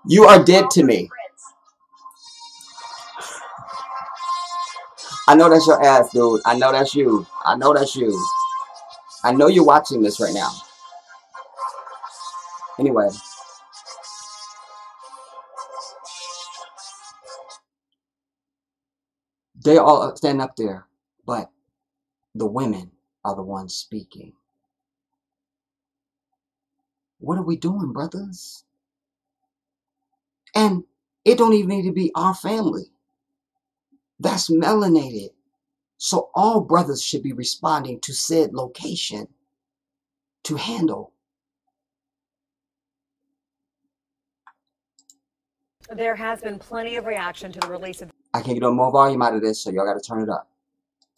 You are dead to me. I know that's your ass, dude. I know that's you. I know that's you. I know you're watching this right now. Anyway. They all stand up there, but the women are the ones speaking. What are we doing, brothers? And it don't even need to be our family. That's melanated. So all brothers should be responding to said location to handle. There has been plenty of reaction to the release of I can't get no more volume out of this, so y'all got to turn it up.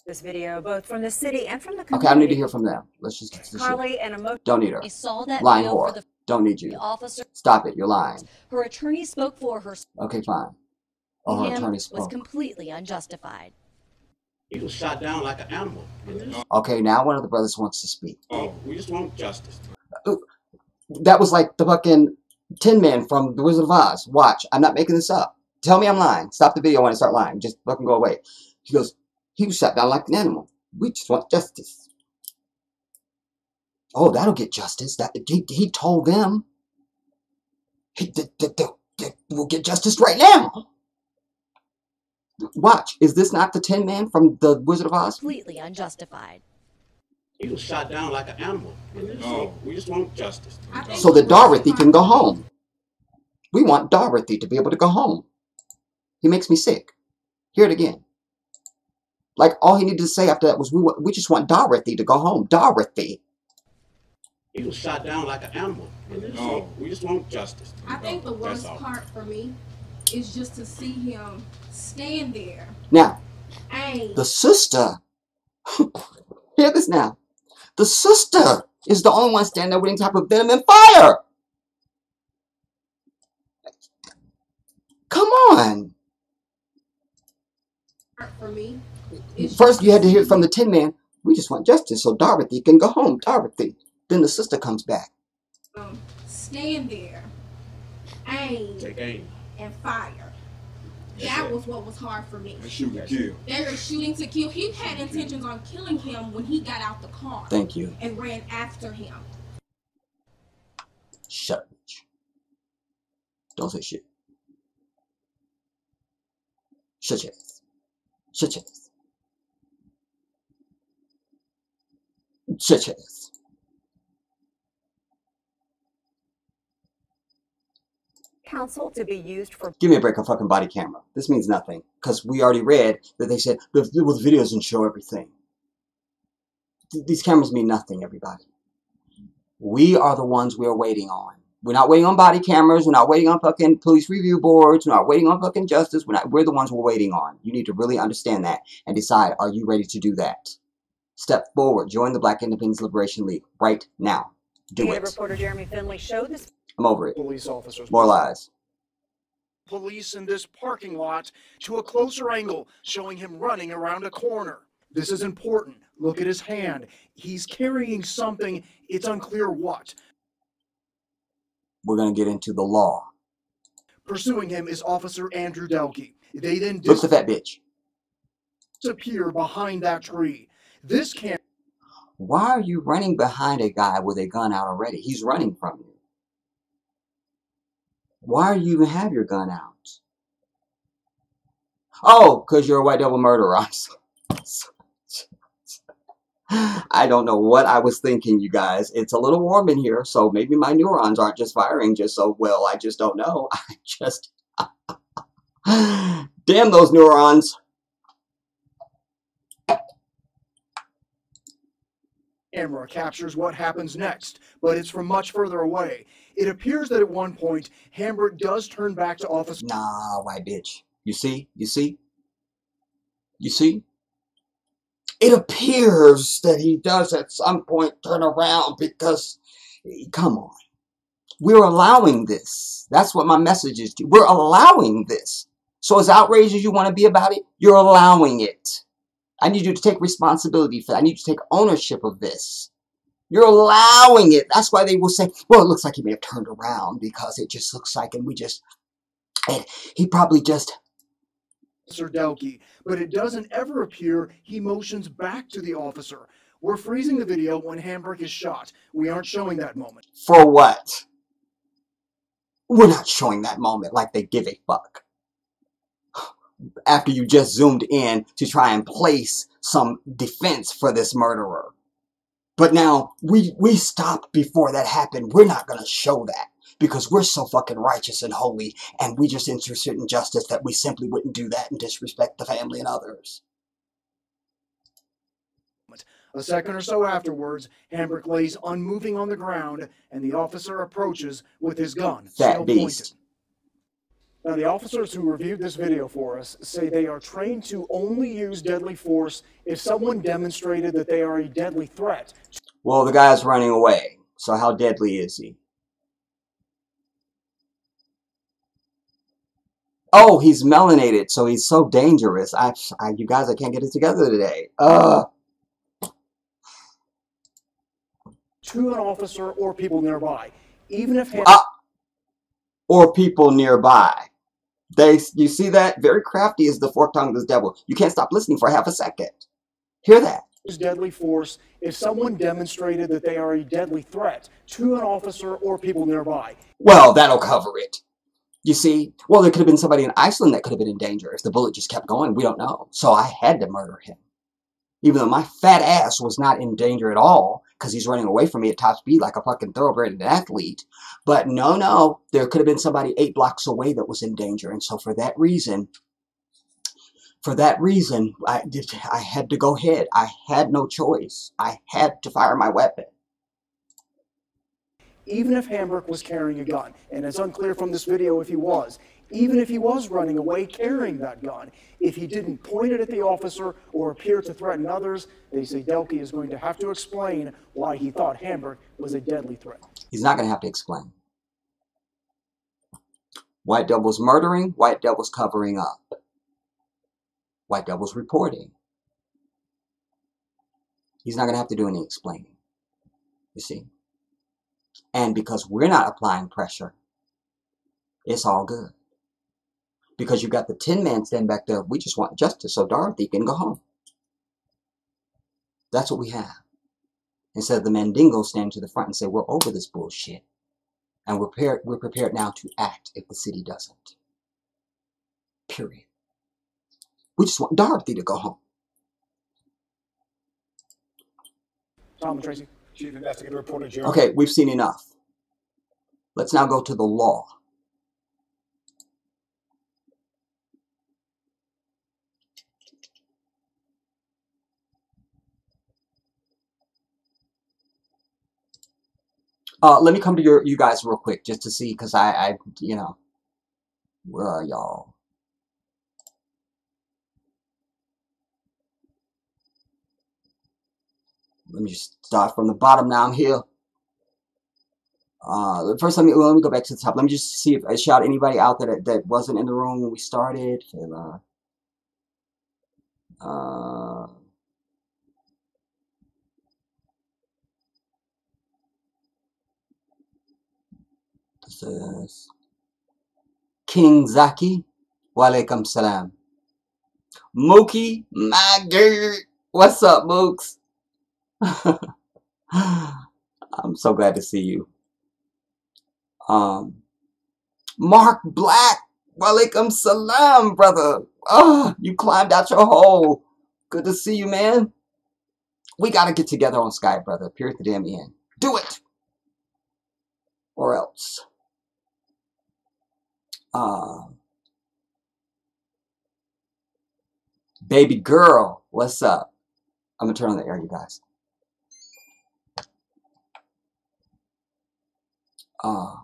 this video, both from the city and from the community. Okay, I don't need to hear from them. Let's just get to the Carly shit. and Don't need her. I saw that Lying video whore. for the Don't need you. officer. Stop it. You're lying. Her attorney spoke for her. Okay, fine. Oh, her attorney Was spoke. completely unjustified. He was shot down like an animal. Okay, now one of the brothers wants to speak. Oh, we just want justice. That was like the fucking Tin Man from The Wizard of Oz. Watch. I'm not making this up. Tell me I'm lying. Stop the video when I start lying. Just fucking go away. He goes, he was shot down like an animal. We just want justice. Oh, that'll get justice. That he told them. We'll get justice right now. Watch. Is this not the Tin Man from The Wizard of Oz? Completely unjustified. He was shot down like an animal. Oh, we just want justice. So that Dorothy can go home. We want Dorothy to be able to go home. He makes me sick. Hear it again. Like, all he needed to say after that was, we just want Dorothy to go home. Dorothy. He was shot down like an animal. Oh, we just want justice. I think the worst part for me is just to see him stand there. Now, And the sister, hear this now. The sister is the only one standing there with any type of venom and fire. Come on. for me, First, you had to hear it from the Tin Man. We just want justice so Dorothy can go home. Dorothy. Then the sister comes back. stand there, aim, Take aim. and fire. That was what was hard for me. Shoot to kill. They were shooting to kill. He had intentions on killing him when he got out the car. Thank you. And ran after him. Shut up, bitch. Don't say shit. Shut your ass. Shut your ass. Shut your ass. counsel to be used for... Give me a break, a fucking body camera. This means nothing. Because we already read that they said, the video doesn't show everything. These cameras mean nothing, everybody. We are the ones we're waiting on. We're not waiting on body cameras. We're not waiting on fucking police review boards. We're not waiting on fucking justice. We're the ones we're waiting on. You need to really understand that and decide, are you ready to do that? Step forward. Join the Black Independence Liberation League right now. Do it. Reporter Jeremy Finley showed this. I'm over it. Police officers. More lies. Police in this parking lot to a closer angle, showing him running around a corner. This is important. Look at his hand. He's carrying something. It's unclear what. We're going to get into the law. Pursuing him is Officer Andrew Delkey. They then Look at that bitch. Disappear behind that tree. This can't. Why are you running behind a guy with a gun out already? He's running from you. Why do you even have your gun out? Oh, because you're a white devil murderer. I don't know what I was thinking, you guys. It's a little warm in here, so maybe my neurons aren't just firing just so well. I just don't know. Damn those neurons. Camera captures what happens next, but it's from much further away. It appears that at one point, Hambrick does turn back to Officer... Nah, white bitch. You see? You see? You see? It appears that he does at some point turn around because, come on. We're allowing this. That's what my message is to you. We're allowing this. So as outraged as you want to be about it, you're allowing it. I need you to take responsibility for that. I need you to take ownership of this. You're allowing it. That's why they will say, well, it looks like he may have turned around because it just looks like, and he probably just... Officer Delkey, but it doesn't ever appear he motions back to the officer. We're freezing the video when Hambrick is shot. We aren't showing that moment. For what? We're not showing that moment like they give a fuck. After you just zoomed in to try and place some defense for this murderer. But now, we stopped before that happened. We're not going to show that. Because we're so fucking righteous and holy, and we just interested in justice that we simply wouldn't do that and disrespect the family and others. A second or so afterwards, Hambrick lays unmoving on the ground, and the officer approaches with his gun still pointed. Now, the officers who reviewed this video for us say they are trained to only use deadly force if someone demonstrated that they are a deadly threat. Well, the guy's running away, so how deadly is he? Oh, he's melanated, so he's so dangerous. You guys, I can't get it together today. To an officer or people nearby, even if... or people nearby. You see that? Very crafty is the forked tongue of this devil. You can't stop listening for half a second. Hear that? Use deadly force if someone demonstrated that they are a deadly threat to an officer or people nearby. Well, that'll cover it. You see, well, there could have been somebody in Iceland that could have been in danger. If the bullet just kept going, we don't know. So I had to murder him. Even though my fat ass was not in danger at all, because he's running away from me at top speed like a fucking thoroughbred athlete. But no, there could have been somebody 8 blocks away that was in danger. And so for that reason, I had to go ahead. I had no choice. I had to fire my weapon. Even if Hambrick was carrying a gun, and it's unclear from this video if he was, even if he was running away carrying that gun, if he didn't point it at the officer or appear to threaten others, they say Delkey is going to have to explain why he thought Hambrick was a deadly threat. He's not going to have to explain. White Devil's murdering, White Devil's covering up. White Devil's reporting. He's not going to have to do any explaining. You see? And because we're not applying pressure, it's all good. Because you got the Tin Man standing back there, we just want justice so Dorothy can go home. That's what we have. Instead of the Mandingo standing to the front and say, we're over this bullshit. And we're prepared now to act if the city doesn't. Period. We just want Dorothy to go home. Tom and Tracy. Chief Investigative Reporter Jeremy. Okay, we've seen enough. Let's now go to the law. Let me come to you guys real quick just to see, because you know, where are y'all? Let me just start from the bottom now. I'm here. First, let me go back to the top. Let me just see if I shout anybody out that wasn't in the room when we started. This is King Zaki. Walaikum salam. Mookie, my girl. What's up, Mooks? I'm so glad to see you. Mark Black. Walaikum salam, brother. Oh, you climbed out your hole. Good to see you, man. We gotta get together on Skype, brother. Period the damn end. Do it! Or else. Baby girl, what's up? I'm gonna turn on the air, you guys.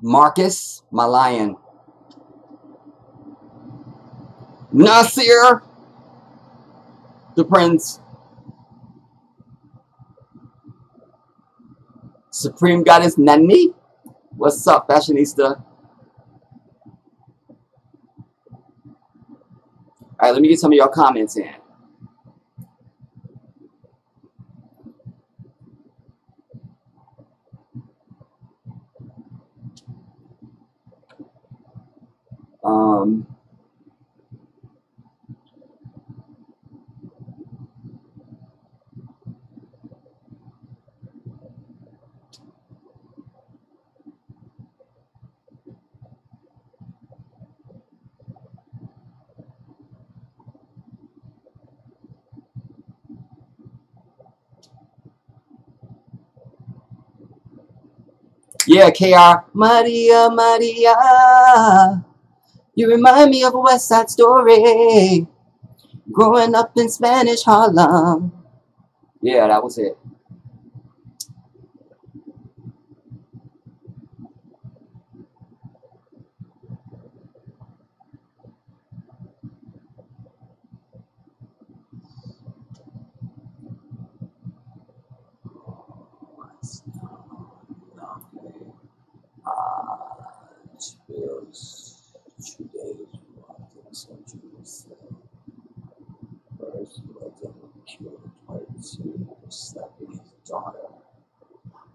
Marcus, my lion. Nasir, the prince. Supreme Goddess Nani, what's up, fashionista? Alright, let me get some of your comments in. Yeah, KR. Maria, Maria. You remind me of a West Side Story. Growing up in Spanish Harlem. Yeah, that was it.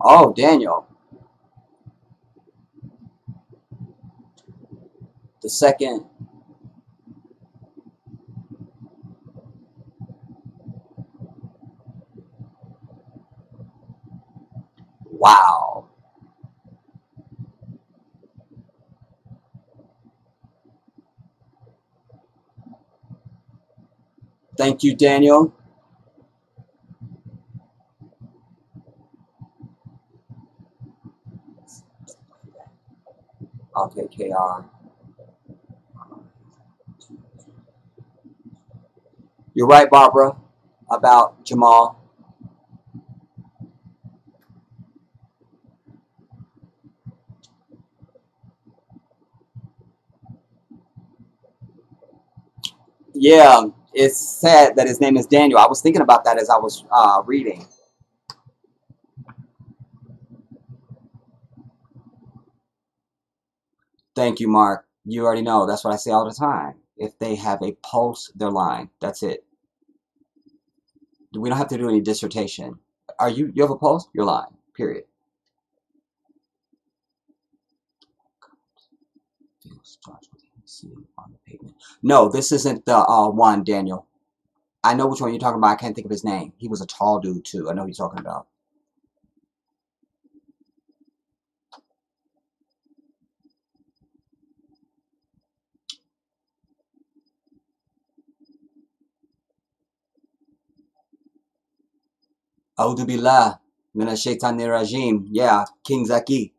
Oh, Daniel. The second. Wow. Thank you, Daniel. Okay, KR. You're right, Barbara, about Jamal. Yeah, it's sad that his name is Daniel. I was thinking about that as I was reading. Thank you, Mark. You already know. That's what I say all the time. If they have a pulse, they're lying. That's it. We don't have to do any dissertation. You have a pulse? You're lying. Period. No, this isn't the one, Daniel. I know which one you're talking about. I can't think of his name. He was a tall dude, too. I know who you're talking about. A'udhu billah minash shaitanir rajim. Yeah, King Zaki.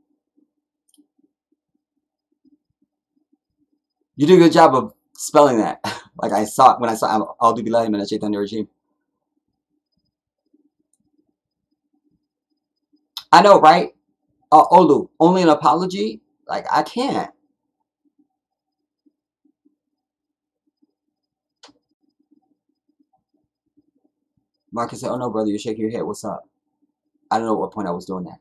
You did a good job of spelling that. Like I saw it when I saw A'udhu billahi minash shaitanir rajim. I know, right? Olu, only an apology? Like, I can't. Marcus said, oh no, brother, you're shaking your head. What's up? I don't know at what point I was doing that.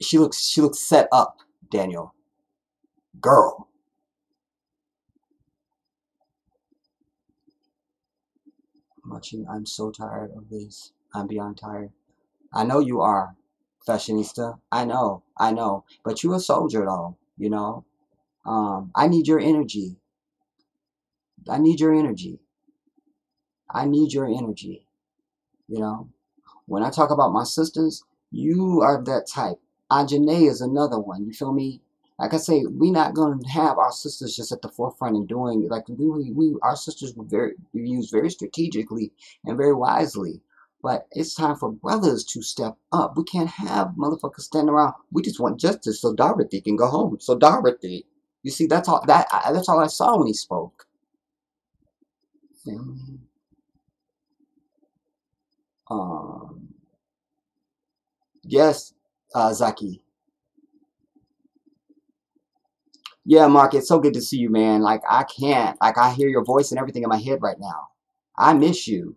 She looks set up, Daniel. Girl. I'm so tired of this. I'm beyond tired. I know you are, fashionista. I know. But you a soldier though, you know. I need your energy. I need your energy. You know. When I talk about my sisters, you are that type. Ajane is another one. You feel me? Like I say, we not gonna have our sisters just at the forefront and doing like our sisters were we used very strategically and very wisely. But it's time for brothers to step up. We can't have motherfuckers standing around. We just want justice so Dorothy can go home. So Dorothy, you see, that's all I saw when he spoke. Family. Yes, Zaki. Yeah, Mark, it's so good to see you, man. Like, I can't. Like, I hear your voice and everything in my head right now. I miss you.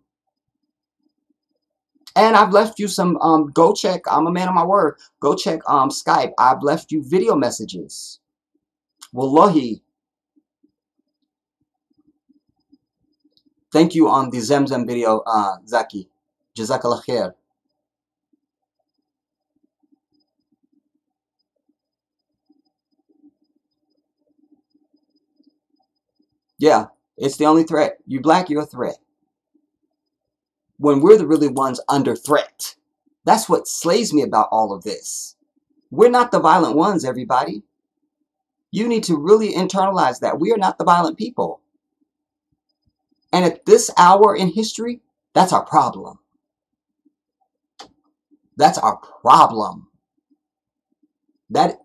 And I've left you some, go check, I'm a man of my word. Go check, Skype. I've left you video messages. Wallahi. Thank you on the Zemzem video, Zaki. Jazakallah khair. Yeah, it's the only threat. You black, you're a threat. When we're the really ones under threat. That's what slays me about all of this. We're not the violent ones, everybody. You need to really internalize that. We are not the violent people. And at this hour in history, that's our problem. That's our problem. That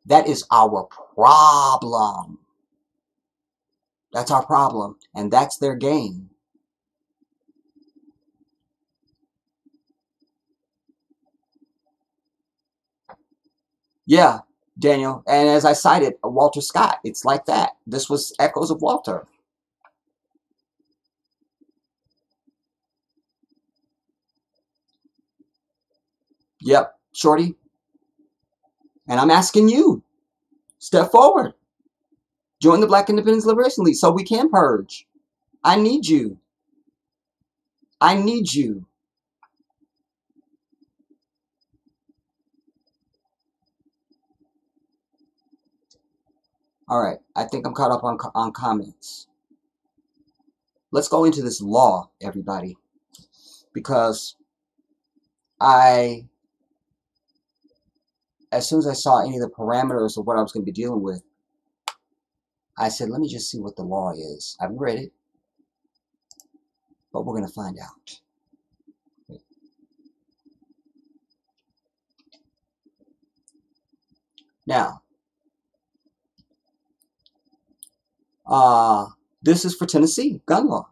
is our problem. That's our problem. And that's their game. Yeah, Daniel. And as I cited, Walter Scott, it's like that. This was echoes of Walter. Yep, Shorty. And I'm asking you, step forward. Join the Black Independence Liberation League so we can purge. I need you. I need you. All right, I think I'm caught up on comments. Let's go into this law, everybody, because as soon as I saw any of the parameters of what I was going to be dealing with, I said, let me just see what the law is. I haven't read it, but we're going to find out. Now, this is for Tennessee gun law.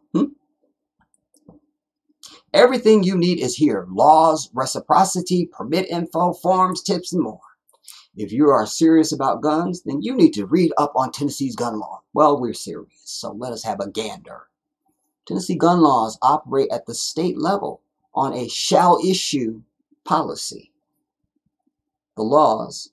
Everything you need is here. Laws, reciprocity, permit info, forms, tips, and more. If you are serious about guns, then you need to read up on Tennessee's gun law. Well, we're serious, so let us have a gander. Tennessee gun laws operate at the state level on a shall issue policy. The laws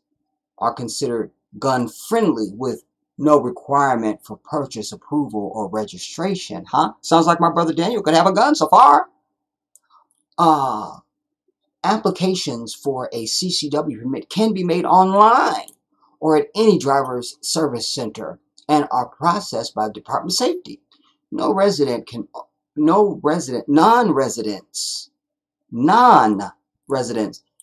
are considered gun friendly with no requirement for purchase, approval, or registration. Sounds like my brother Daniel could have a gun so far. Applications for a CCW permit can be made online or at any driver's service center and are processed by the Department of Safety. Non-residents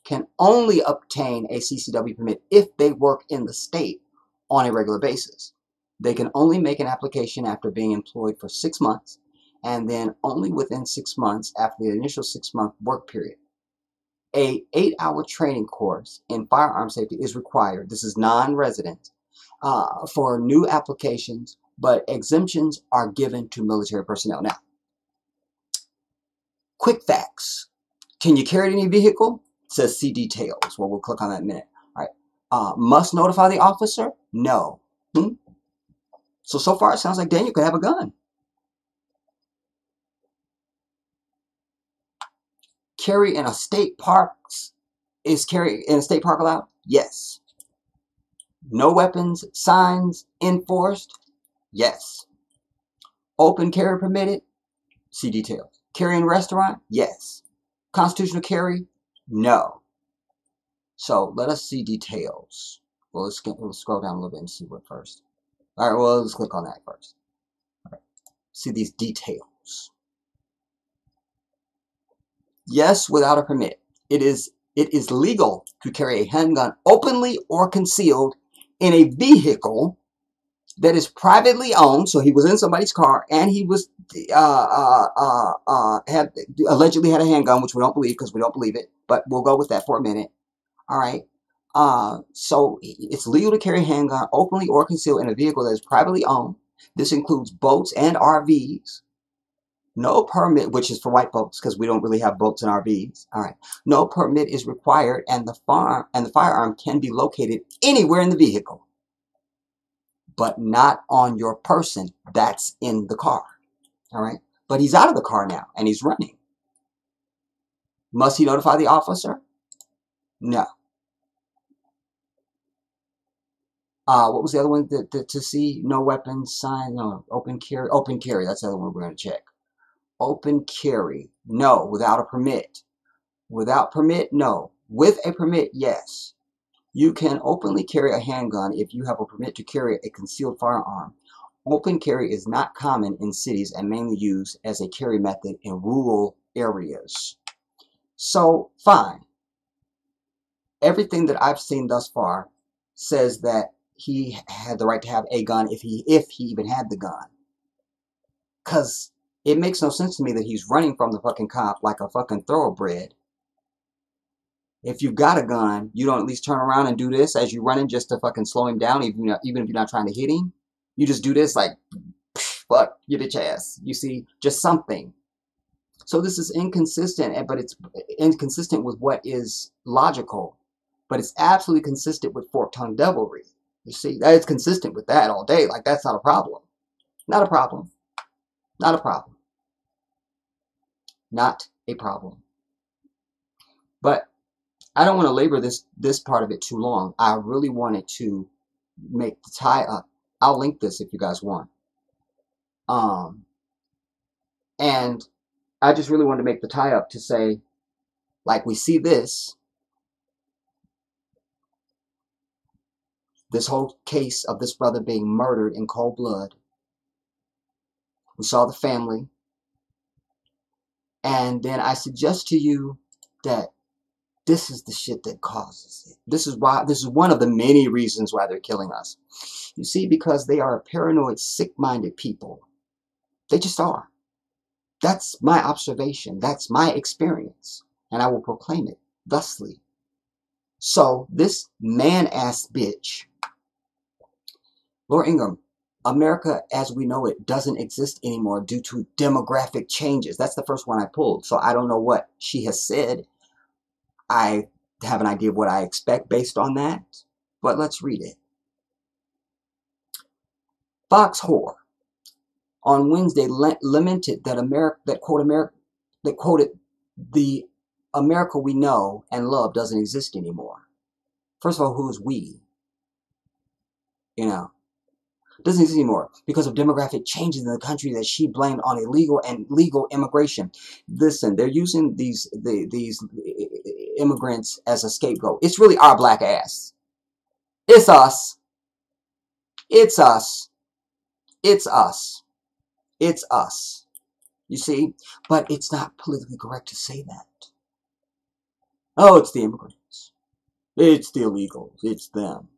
can only obtain a CCW permit if they work in the state on a regular basis. They can only make an application after being employed for 6 months, and then only within 6 months after the initial 6-month work period. A 8-hour training course in firearm safety is required. This is non-resident for new applications, but exemptions are given to military personnel. Now, quick facts. Can you carry it in any vehicle? It says see details. Well, we'll click on that in a minute. All right. Must notify the officer? No. So far it sounds like Daniel could have a gun. Carry in a state parks. Is carry in a state park allowed? Yes. No weapons signs enforced? Yes. Open carry permitted? See details. Carry in restaurant? Yes. Constitutional carry? No. So let us see details. Well, let's scroll down a little bit and see what first. All right, well, let's click on that first. All right. See these details. Yes, without a permit. It is legal to carry a handgun openly or concealed in a vehicle that is privately owned. So he was in somebody's car and he was allegedly had a handgun, which we don't believe because we don't believe it. But we'll go with that for a minute. All right. So it's legal to carry a handgun openly or concealed in a vehicle that is privately owned. This includes boats and RVs. No permit, which is for white folks because we don't really have boats and RVs. All right. No permit is required, and the firearm can be located anywhere in the vehicle, but not on your person that's in the car. All right. But he's out of the car now and he's running. Must he notify the officer? No. What was the other one to see? No weapons sign. No. Open carry. Open carry. That's the other one we're going to check. Open carry. No. Without a permit. Without permit, no. With a permit, yes. You can openly carry a handgun if you have a permit to carry a concealed firearm. Open carry is not common in cities and mainly used as a carry method in rural areas. So, fine. Everything that I've seen thus far says that he had the right to have a gun if he even had the gun. Because it makes no sense to me that he's running from the fucking cop like a fucking thoroughbred. If you've got a gun, you don't at least turn around and do this as you're running just to fucking slow him down, even if you're not trying to hit him. You just do this like, fuck your bitch ass. You see, just something. So this is inconsistent, but it's inconsistent with what is logical. But it's absolutely consistent with fork-tongued devilry. You see, that is consistent with that all day. Like, that's not a problem. Not a problem. Not a problem. Not a problem. But I don't want to labor this part of it too long. I really wanted to make the tie-up. I'll link this if you guys want. And I just really wanted to make the tie-up to say, like, we see this whole case of this brother being murdered in cold blood. We saw the family. And then I suggest to you that this is the shit that causes it. This is one of the many reasons why they're killing us. You see, because they are paranoid, sick-minded people. They just are. That's my observation. That's my experience. And I will proclaim it thusly. So, this man-ass bitch, Laura Ingraham, America as we know it doesn't exist anymore due to demographic changes. That's the first one I pulled. So I don't know what she has said. I have an idea of what I expect based on that. But let's read it. Fox whore on Wednesday lamented that quoted the America we know and love doesn't exist anymore. First of all, who is we? You know, doesn't exist anymore because of demographic changes in the country that she blamed on illegal and legal immigration. Listen, they're using these immigrants as a scapegoat. It's really our black ass. It's us. It's us. It's us. It's us. You see? But it's not politically correct to say that. Oh, it's the immigrants. It's the illegals. It's them.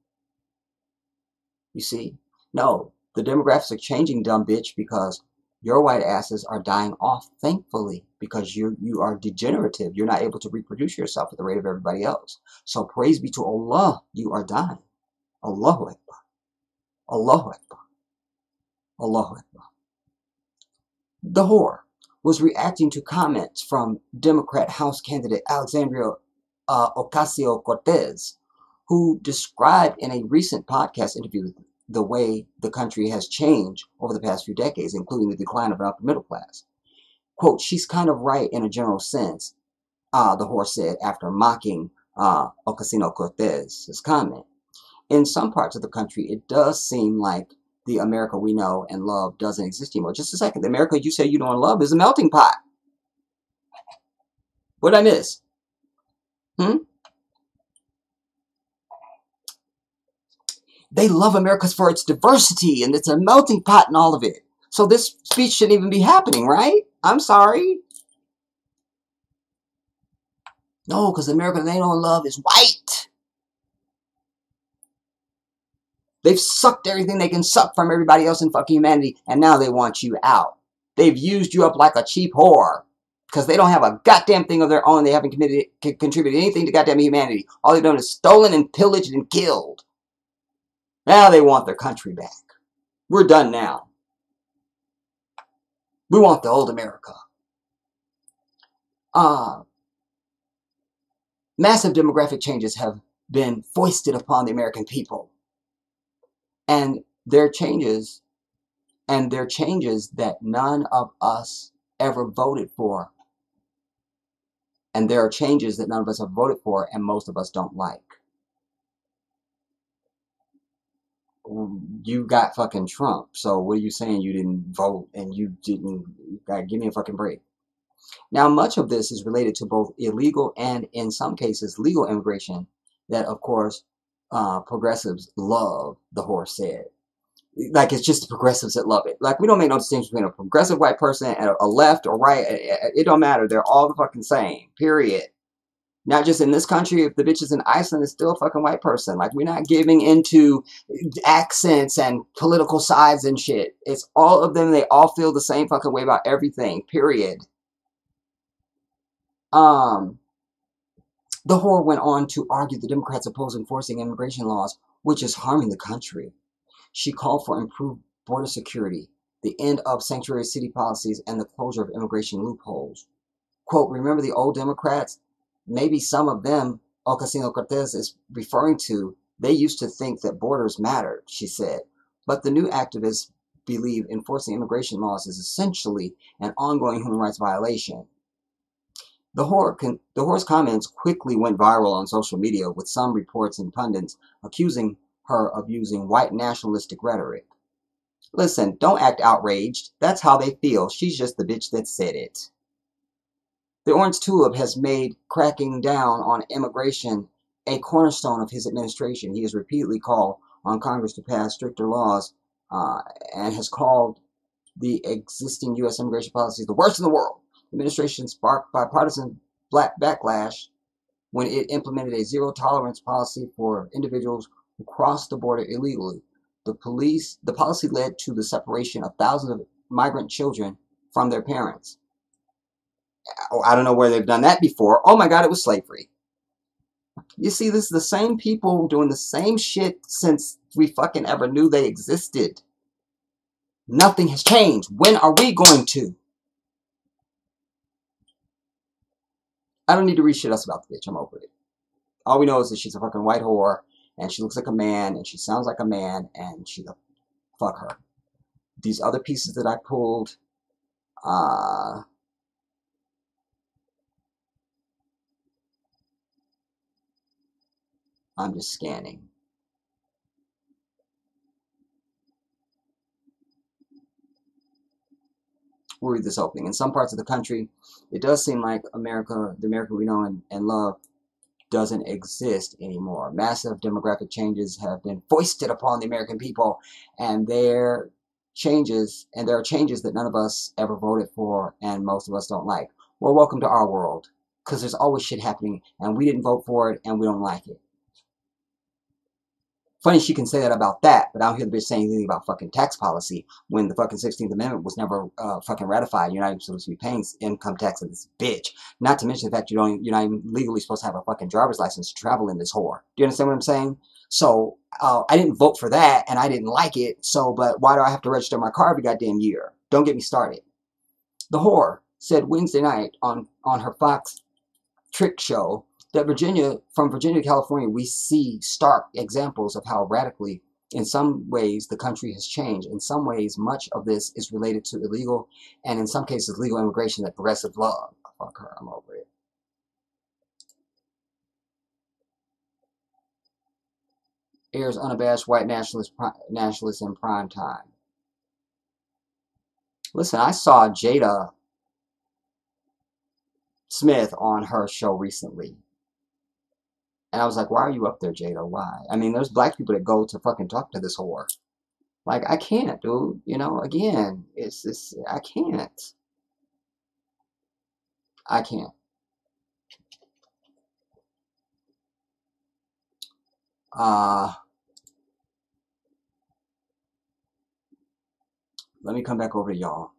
You see? No, the demographics are changing, dumb bitch, because your white asses are dying off, thankfully, because you are degenerative. You're not able to reproduce yourself at the rate of everybody else. So praise be to Allah, you are dying. Allahu Akbar. Allahu Akbar. Allahu Akbar. The whore was reacting to comments from Democrat House candidate Alexandria Ocasio-Cortez, who described in a recent podcast interview the way the country has changed over the past few decades, including the decline of an upper middle class. Quote, she's kind of right in a general sense, the whore said after mocking Ocasio-Cortez's comment. In some parts of the country, it does seem like the America we know and love doesn't exist anymore. Just a second. The America you say you know and love is a melting pot. What did I miss? They love America for its diversity, and it's a melting pot and all of it. So this speech shouldn't even be happening, right? I'm sorry. No, because America they know and love is white. They've sucked everything they can suck from everybody else in fucking humanity, and now they want you out. They've used you up like a cheap whore because they don't have a goddamn thing of their own. They haven't contributed anything to goddamn humanity. All they've done is stolen and pillaged and killed. Now they want their country back. We're done now. We want the old America. Massive demographic changes have been foisted upon the American people. And they're changes that none of us ever voted for. And there are changes that none of us have voted for and most of us don't like. You got fucking Trump, so what are you saying you didn't vote and you didn't, give me a fucking break. Now, much of this is related to both illegal and, in some cases, legal immigration that, of course, progressives love, the whore said. Like, it's just the progressives that love it. Like, we don't make no distinction between a progressive white person and a left or right. It don't matter. They're all the fucking same, period. Not just in this country. If the bitch is in Iceland, it's still a fucking white person. Like, we're not giving into accents and political sides and shit. It's all of them. They all feel the same fucking way about everything, period. The whore went on to argue the Democrats oppose enforcing immigration laws, which is harming the country. She called for improved border security, the end of sanctuary city policies, and the closure of immigration loopholes. Quote, remember the old Democrats? Maybe some of them Ocasio-Cortez is referring to, they used to think that borders mattered, she said. But the new activists believe enforcing immigration laws is essentially an ongoing human rights violation. The whore's comments quickly went viral on social media, with some reports and pundits accusing her of using white nationalistic rhetoric. Listen, don't act outraged. That's how they feel. She's just the bitch that said it. The Orange Tulip has made cracking down on immigration a cornerstone of his administration. He has repeatedly called on Congress to pass stricter laws and has called the existing U.S. immigration policies the worst in the world. The administration sparked bipartisan black backlash when it implemented a zero-tolerance policy for individuals who cross the border illegally. The policy led to the separation of thousands of migrant children from their parents. I don't know where they've done that before. Oh my God, it was slavery. You see, this is the same people doing the same shit since we fucking ever knew they existed. Nothing has changed. When are we going to? I don't need to read shit else about the bitch. I'm over it. All we know is that she's a fucking white whore, and she looks like a man, and she sounds like a man, and fuck her. These other pieces that I pulled, I'm just scanning. We'll read this opening. In some parts of the country, it does seem like the America we know and love doesn't exist anymore. Massive demographic changes have been foisted upon the American people, and there are changes that none of us ever voted for and most of us don't like. Well, welcome to our world, because there's always shit happening and we didn't vote for it and we don't like it. Funny she can say that about that, but I don't hear the bitch saying anything about fucking tax policy when the fucking 16th Amendment was never fucking ratified. You're not even supposed to be paying income tax on this bitch. Not to mention the fact you're not even legally supposed to have a fucking driver's license to travel in this whore. Do you understand what I'm saying? So, I didn't vote for that, and I didn't like it, but why do I have to register my car every goddamn year? Don't get me started. The whore said Wednesday night on her Fox trick show that from Virginia to California, we see stark examples of how radically, in some ways, the country has changed. In some ways, much of this is related to illegal, and in some cases, legal immigration that progressives love. Fuck her, I'm over it. Airs unabashed white nationalist in prime time. Listen, I saw Jada Smith on her show recently. And I was like, why are you up there, Jada? Why? I mean, there's black people that go to fucking talk to this whore. Like, I can't, dude. You know, again, I can't. I can't. Let me come back over to y'all.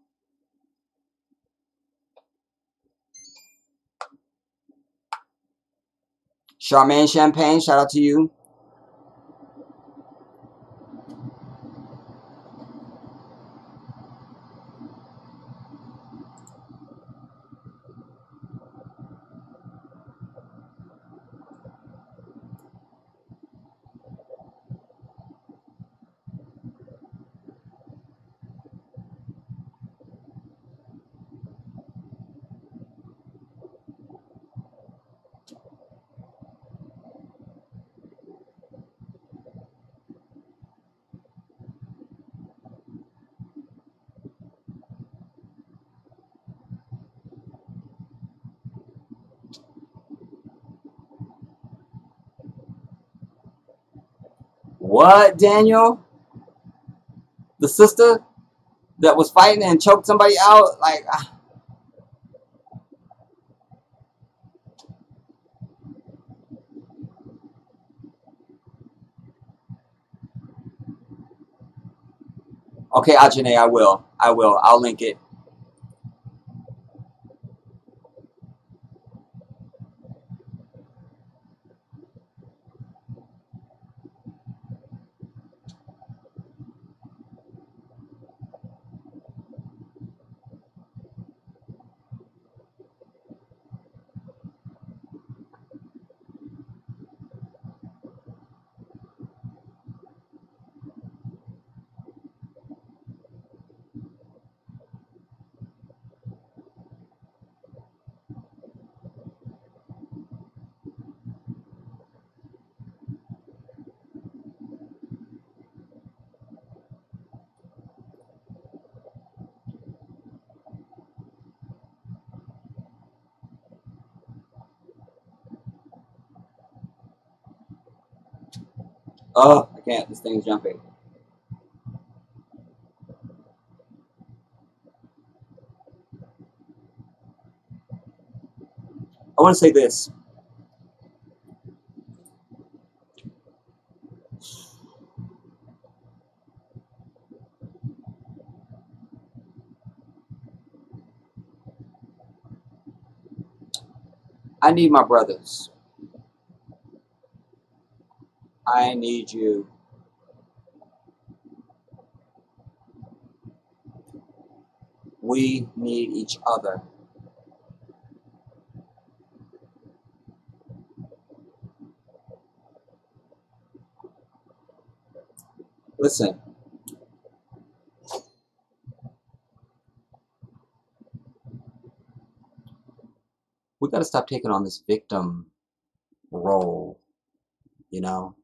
Charmaine Champagne, shout out to you. What, Daniel? The sister that was fighting and choked somebody out? Like, okay, Ajane, I will. I'll link it. Oh, I can't. This thing is jumping. I want to say this. I need my brothers. I need you. We need each other. Listen. We got to stop taking on this victim role, you know?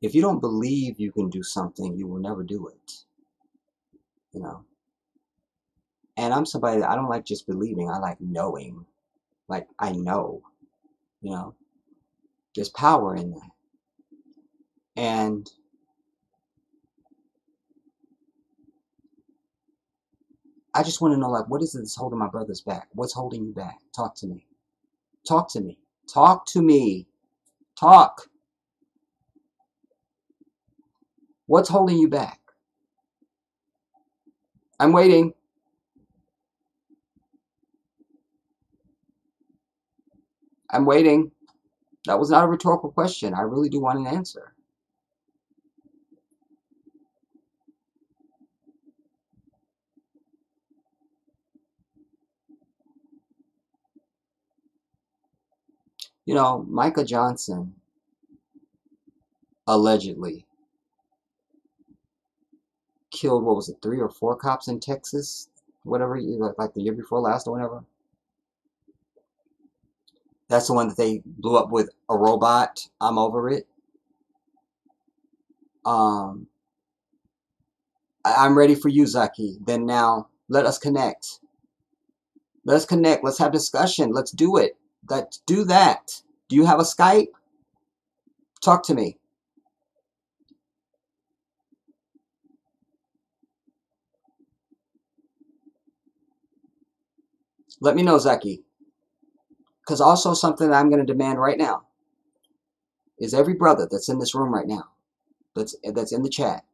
If you don't believe you can do something, you will never do it, you know? And I'm somebody that I don't like just believing, I like knowing. Like, I know, you know? There's power in that. And I just want to know, like, what is it that's holding my brothers back? What's holding you back? Talk to me. Talk to me. Talk to me. Talk. What's holding you back? I'm waiting. I'm waiting. That was not a rhetorical question. I really do want an answer. You know, Micah Johnson allegedly killed, what was it, 3 or 4 cops in Texas? Whatever, like the year before last or whatever. That's the one that they blew up with a robot. I'm over it. I'm ready for you, Zaki. Then now, let us connect. Let's connect. Let's have discussion. Let's do it. Let's do that. Do you have a Skype? Talk to me. Let me know, Zaki. Because also something that I'm going to demand right now is every brother that's in this room right now, that's in the chat,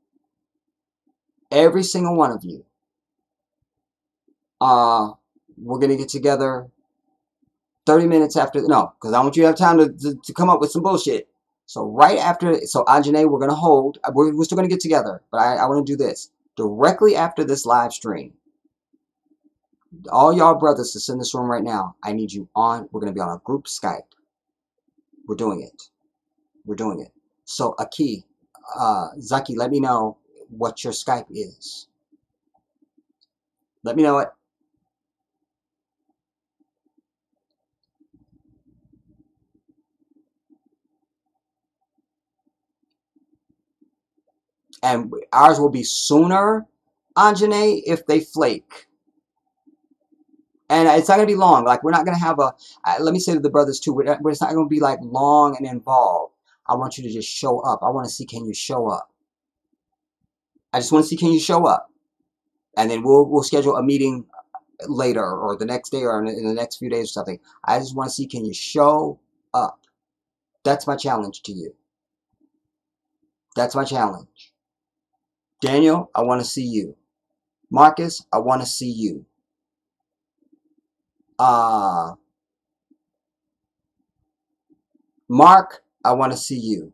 every single one of you, we're going to get together 30 minutes after, no, because I want you to have time to come up with some bullshit. So right after, so Ajane, we're going to hold, we're still going to get together, but I want to do this. Directly after this live stream, all y'all brothers that's in this room right now, I need you on, we're going to be on a group Skype. We're doing it. We're doing it. So Aki, Zaki, let me know what your Skype is. Let me know it. And ours will be sooner, Anjane, if they flake. And it's not going to be long. Like, we're not going to have a, let me say to the brothers too, it's not going to be like long and involved. I want you to just show up. I want to see, can you show up? I just want to see, can you show up? And then we'll schedule a meeting later or the next day or in the next few days or something. I just want to see, can you show up? That's my challenge to you. That's my challenge. Daniel, I want to see you. Marcus, I want to see you. Mark, I want to see you.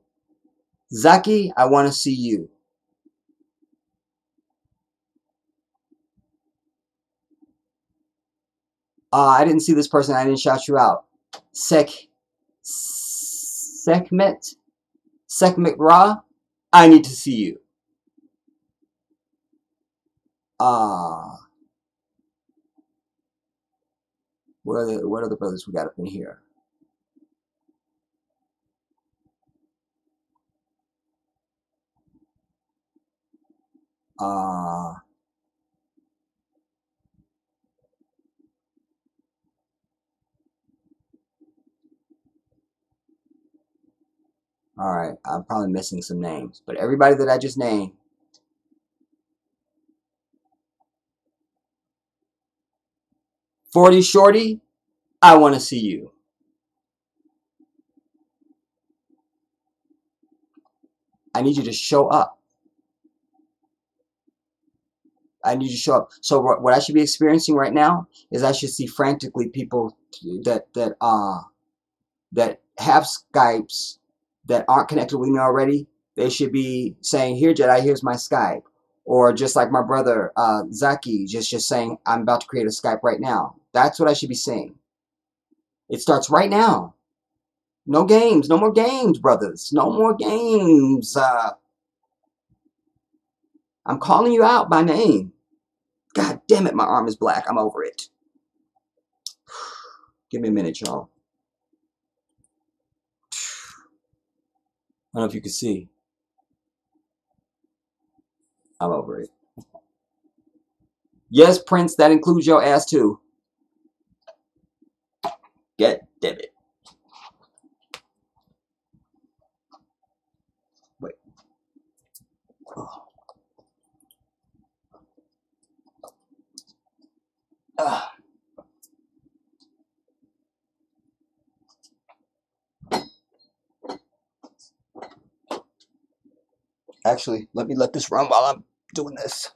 Zaki, I want to see you. I didn't see this person. I didn't shout you out. Sekhmet Ra, I need to see you. What are the brothers we got up in here? Alright, I'm probably missing some names, but everybody that I just named, Forty Shorty, I want to see you. I need you to show up. I need you to show up. So what I should be experiencing right now is I should see frantically people that have Skypes that aren't connected with me already. They should be saying, "Here, Jedi, here's my Skype," or just like my brother Zaki, just saying, "I'm about to create a Skype right now." That's what I should be saying. It starts right now. No games, no more games, brothers. No more games. I'm calling you out by name. God damn it, my arm is black. I'm over it. Give me a minute, y'all. I don't know if you can see. I'm over it. Yes, Prince, that includes your ass too. God damn it. Wait. Oh. Actually, let me let this run while I'm doing this.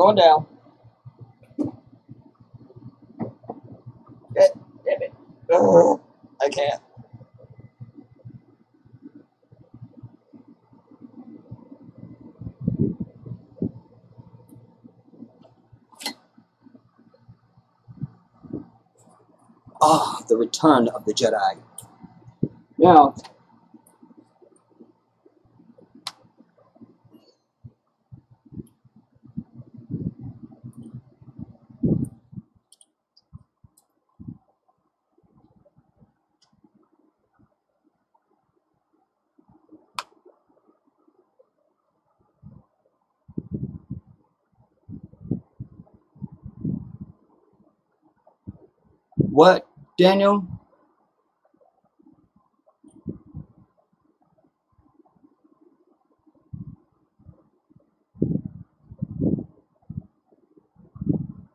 going down. Damn it. Ugh, I can't. Ah, the return of the Jedi. Now, what, Daniel?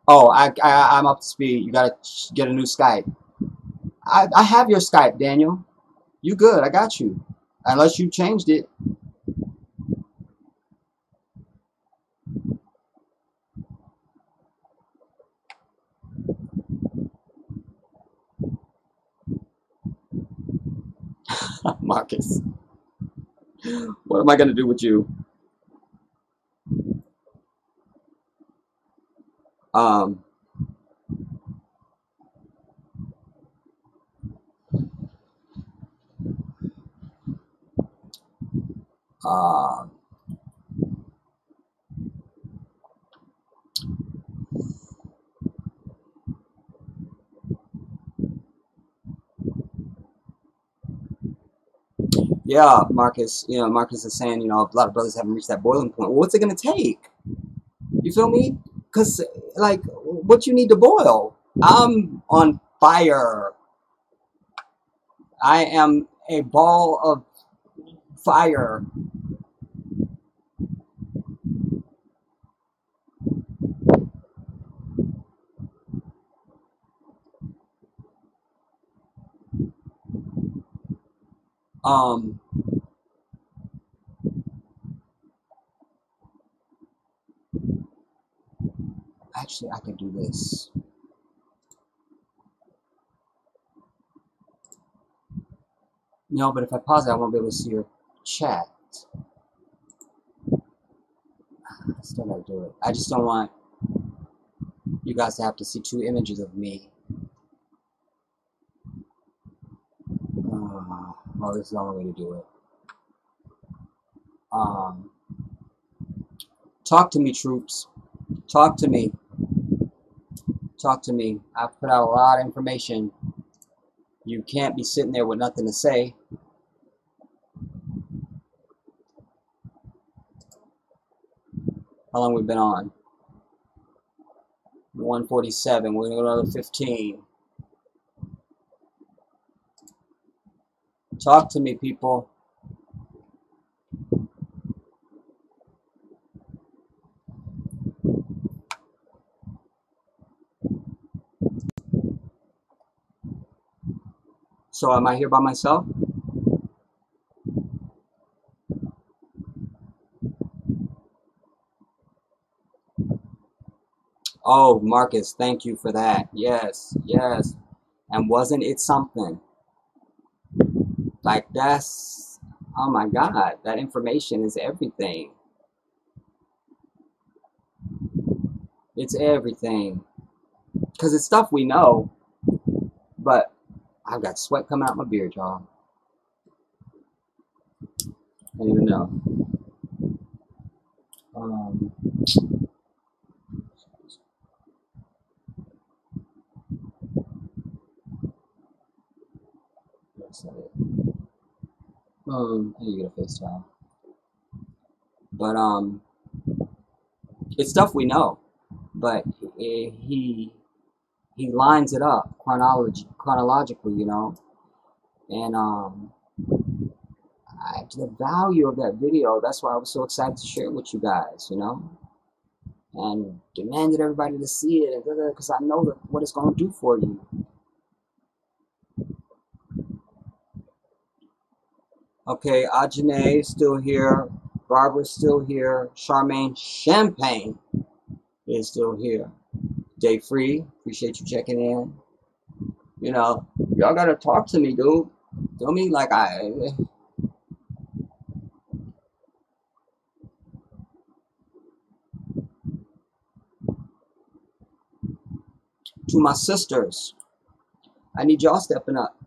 Oh, I'm up to speed. You gotta get a new Skype. I have your Skype, Daniel. You good? I got you. Unless you changed it. Marcus, what am I gonna do with you? Um. Uh. Yeah, Marcus. You know, Marcus is saying, you know, a lot of brothers haven't reached that boiling point. Well, what's it gonna take? You feel me? Cause like, what you need to boil? I'm on fire. I am a ball of fire. Um. Actually, I could do this. No, but if I pause it, I won't be able to see your chat. I still gotta do it. I just don't want you guys to have to see two images of me. Oh, this is the only way to do it. Talk to me, troops. Talk to me. Talk to me. I've put out a lot of information. You can't be sitting there with nothing to say. How long we been on? 147. We're gonna go another 15. Talk to me, people. So am I here by myself? Oh, Marcus, thank you for that. Yes, yes. And wasn't it something? Like that's, oh my God, that information is everything. It's everything. Because it's stuff we know, but I've got sweat coming out my beard, y'all. I don't even know. That's not it. I need to get a FaceTime. But it's stuff we know, but he lines it up chronologically, you know, and the value of that video. That's why I was so excited to share it with you guys, you know, and demanded everybody to see it, because I know what it's going to do for you. Okay, Ajane is still here. Barbara's still here. Charmaine Champagne is still here. Day Free, appreciate you checking in. You know, y'all gotta talk to me, dude. Feel me? Like to my sisters, I need y'all stepping up.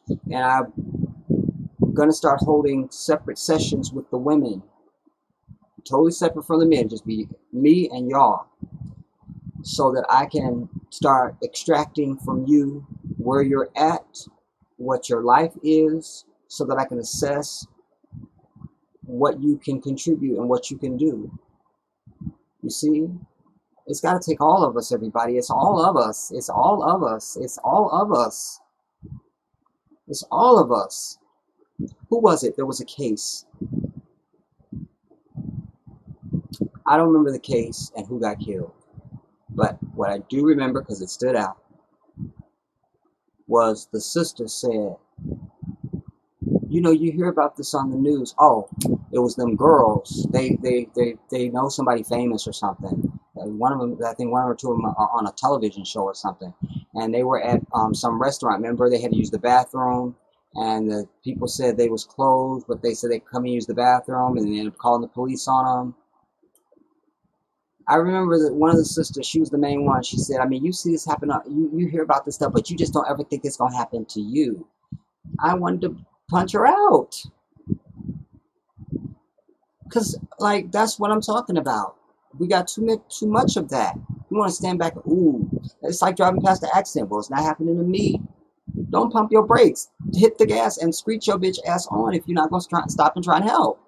And I'm gonna start holding separate sessions with the women. Totally separate from the men, just be me and y'all. So that I can start extracting from you where you're at, what your life is, so that I can assess what you can contribute and what you can do. You see? It's got to take all of us, everybody. It's all of us. It's all of us. It's all of us. It's all of us. Who was it? There was a case. I don't remember the case and who got killed. But what I do remember, because it stood out, was the sister said, you know, you hear about this on the news. Oh, it was them girls. They know somebody famous or something. One of them, I think one or two of them are on a television show or something. And they were at some restaurant. Remember, they had to use the bathroom. And the people said they was closed, but they said they could come and use the bathroom. And they ended up calling the police on them. I remember that one of the sisters, she was the main one. She said, I mean, you see this happen, you hear about this stuff, but you just don't ever think it's going to happen to you. I wanted to punch her out. Because, like, that's what I'm talking about. We got too much of that. You want to stand back, ooh, it's like driving past an accident. Well, it's not happening to me. Don't pump your brakes. Hit the gas and screech your bitch ass on if you're not going to stop and try and help.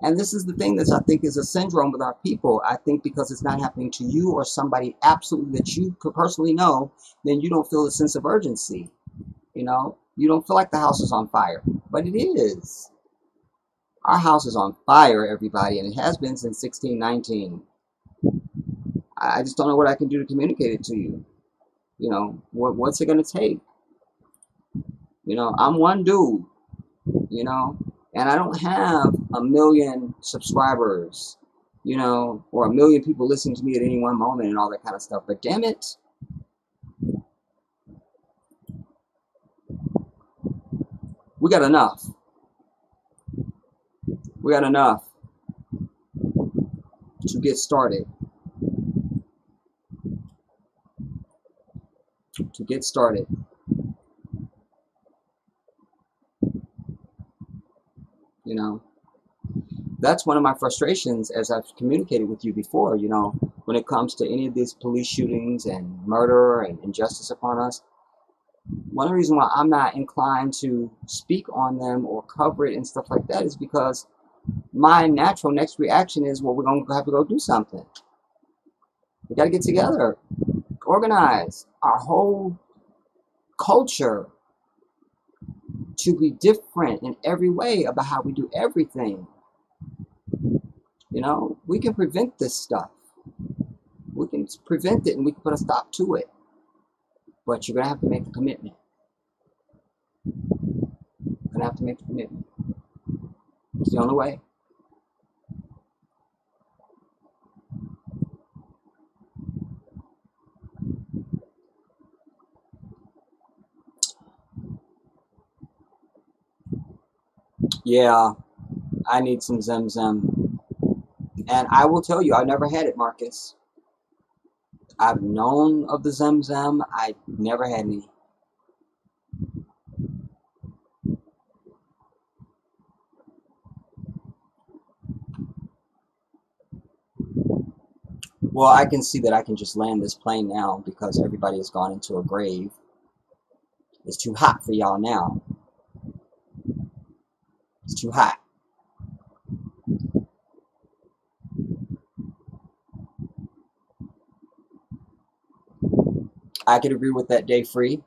And this is the thing that I think is a syndrome with our people. I think because it's not happening to you or somebody absolutely that you could personally know, then you don't feel a sense of urgency. You know, you don't feel like the house is on fire, but it is. Our house is on fire, everybody, and it has been since 1619. I just don't know what I can do to communicate it to you. You know, what's it going to take? You know, I'm one dude, you know, and I don't have 1 million subscribers, you know, or 1 million people listening to me at any one moment and all that kind of stuff. But damn it, we got enough. We got enough to get started. To get started. You know, that's one of my frustrations, as I've communicated with you before, you know, when it comes to any of these police shootings and murder and injustice upon us. One of the reasons why I'm not inclined to speak on them or cover it and stuff like that is because my natural next reaction is, well, we're going to have to go do something. We got to get together, organize our whole culture to be different in every way about how we do everything. You know, we can prevent this stuff. We can prevent it and we can put a stop to it. But you're going to have to make the commitment. You're going to have to make the commitment. It's the only way. Yeah, I need some Zem. And I will tell you, I never had it, Marcus. I've known of the Zem. I never had any. Well, I can see that I can just land this plane now because everybody has gone into a grave. It's too hot for y'all now. It's too hot. I could agree with that, Day Free.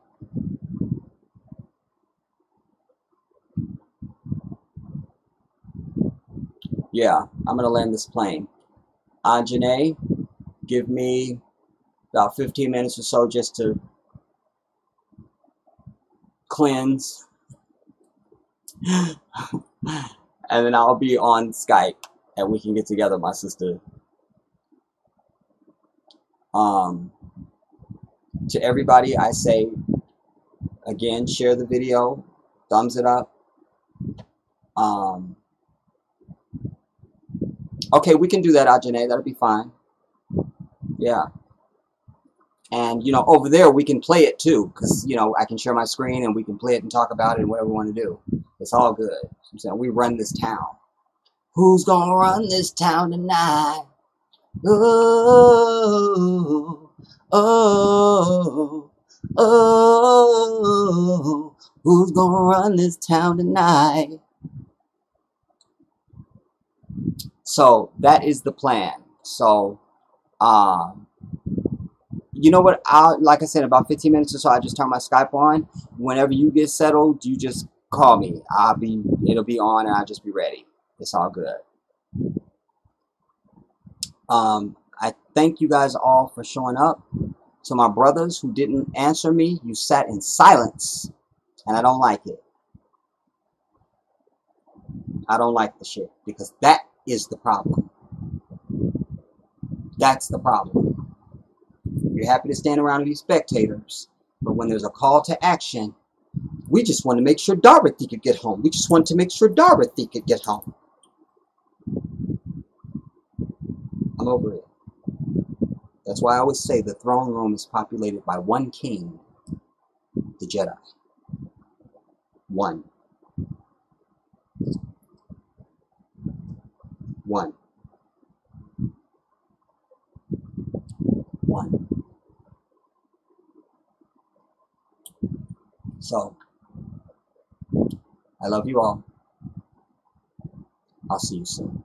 Yeah, I'm going to land this plane. Janae, give me about 15 minutes or so just to cleanse. And then I'll be on Skype and we can get together, my sister. To everybody, I say, again, share the video, thumbs it up. Okay, we can do that, Ajane. That'll be fine. Yeah. And, you know, over there, we can play it too, because, you know, I can share my screen and we can play it and talk about it and whatever we want to do. It's all good. I'm saying we run this town. Who's gonna run this town tonight? Oh, oh, oh, who's gonna run this town tonight? So that is the plan. So, you know what? Like I said, about 15 minutes or so, I just turn my Skype on. Whenever you get settled, you just call me. It'll be on, and I'll just be ready. It's all good. I thank you guys all for showing up. To my brothers who didn't answer me, you sat in silence, and I don't like it. I don't like the shit, because that is the problem. That's the problem. You're happy to stand around and be spectators, but when there's a call to action, we just want to make sure Dorothy could get home. We just want to make sure Dorothy could get home. I'm over it. That's why I always say the throne room is populated by one king, the Jedi. One. One. One. So, I love you all. I'll see you soon.